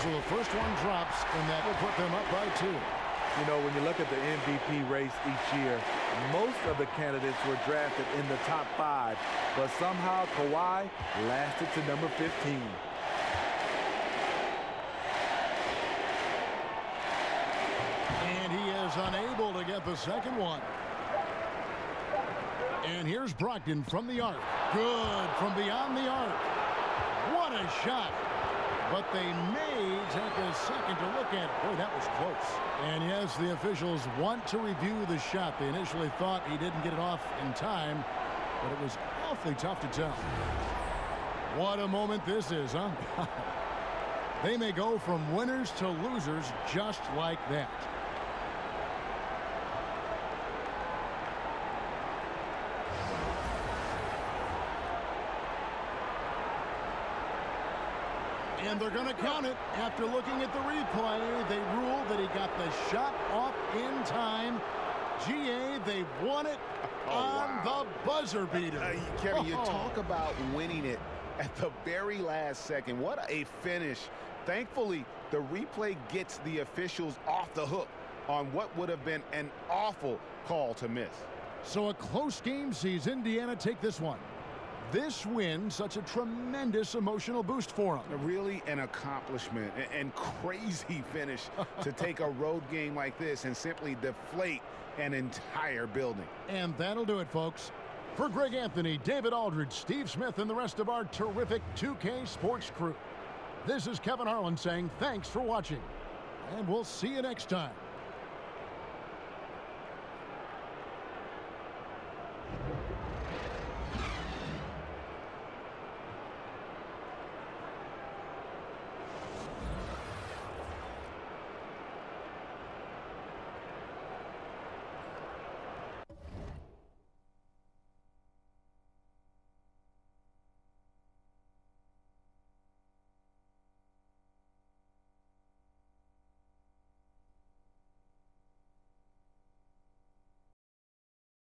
Speaker 6: So the first one drops, and that will put them up by 2.
Speaker 3: You know, when you look at the MVP race each year, most of the candidates were drafted in the top 5, but somehow Kawhi lasted to number 15.
Speaker 6: And he is unable to get the second one. And here's Brogdon from the arc. Good from beyond the arc. What a shot. But they may take a second to look at it. Boy, that was close. And yes, the officials want to review the shot. They initially thought he didn't get it off in time, but it was awfully tough to tell. What a moment this is, huh? They may go from winners to losers just like that. And they're going to count it. After looking at the replay, they rule that he got the shot off in time. GA, they won it on the buzzer beater.
Speaker 11: Kevin, you talk about winning it at the very last second. What a finish. Thankfully, the replay gets the officials off the hook on what would have been an awful call to miss.
Speaker 6: So a close game sees Indiana take this one. this win such a tremendous emotional boost for them.
Speaker 11: Really an accomplishment and crazy finish to take a road game like this and simply deflate an entire building.
Speaker 6: And that'll do it, folks. For Greg Anthony, David Aldridge, Steve Smith, and the rest of our terrific 2K Sports crew, this is Kevin Harlan saying thanks for watching, and we'll see you next time.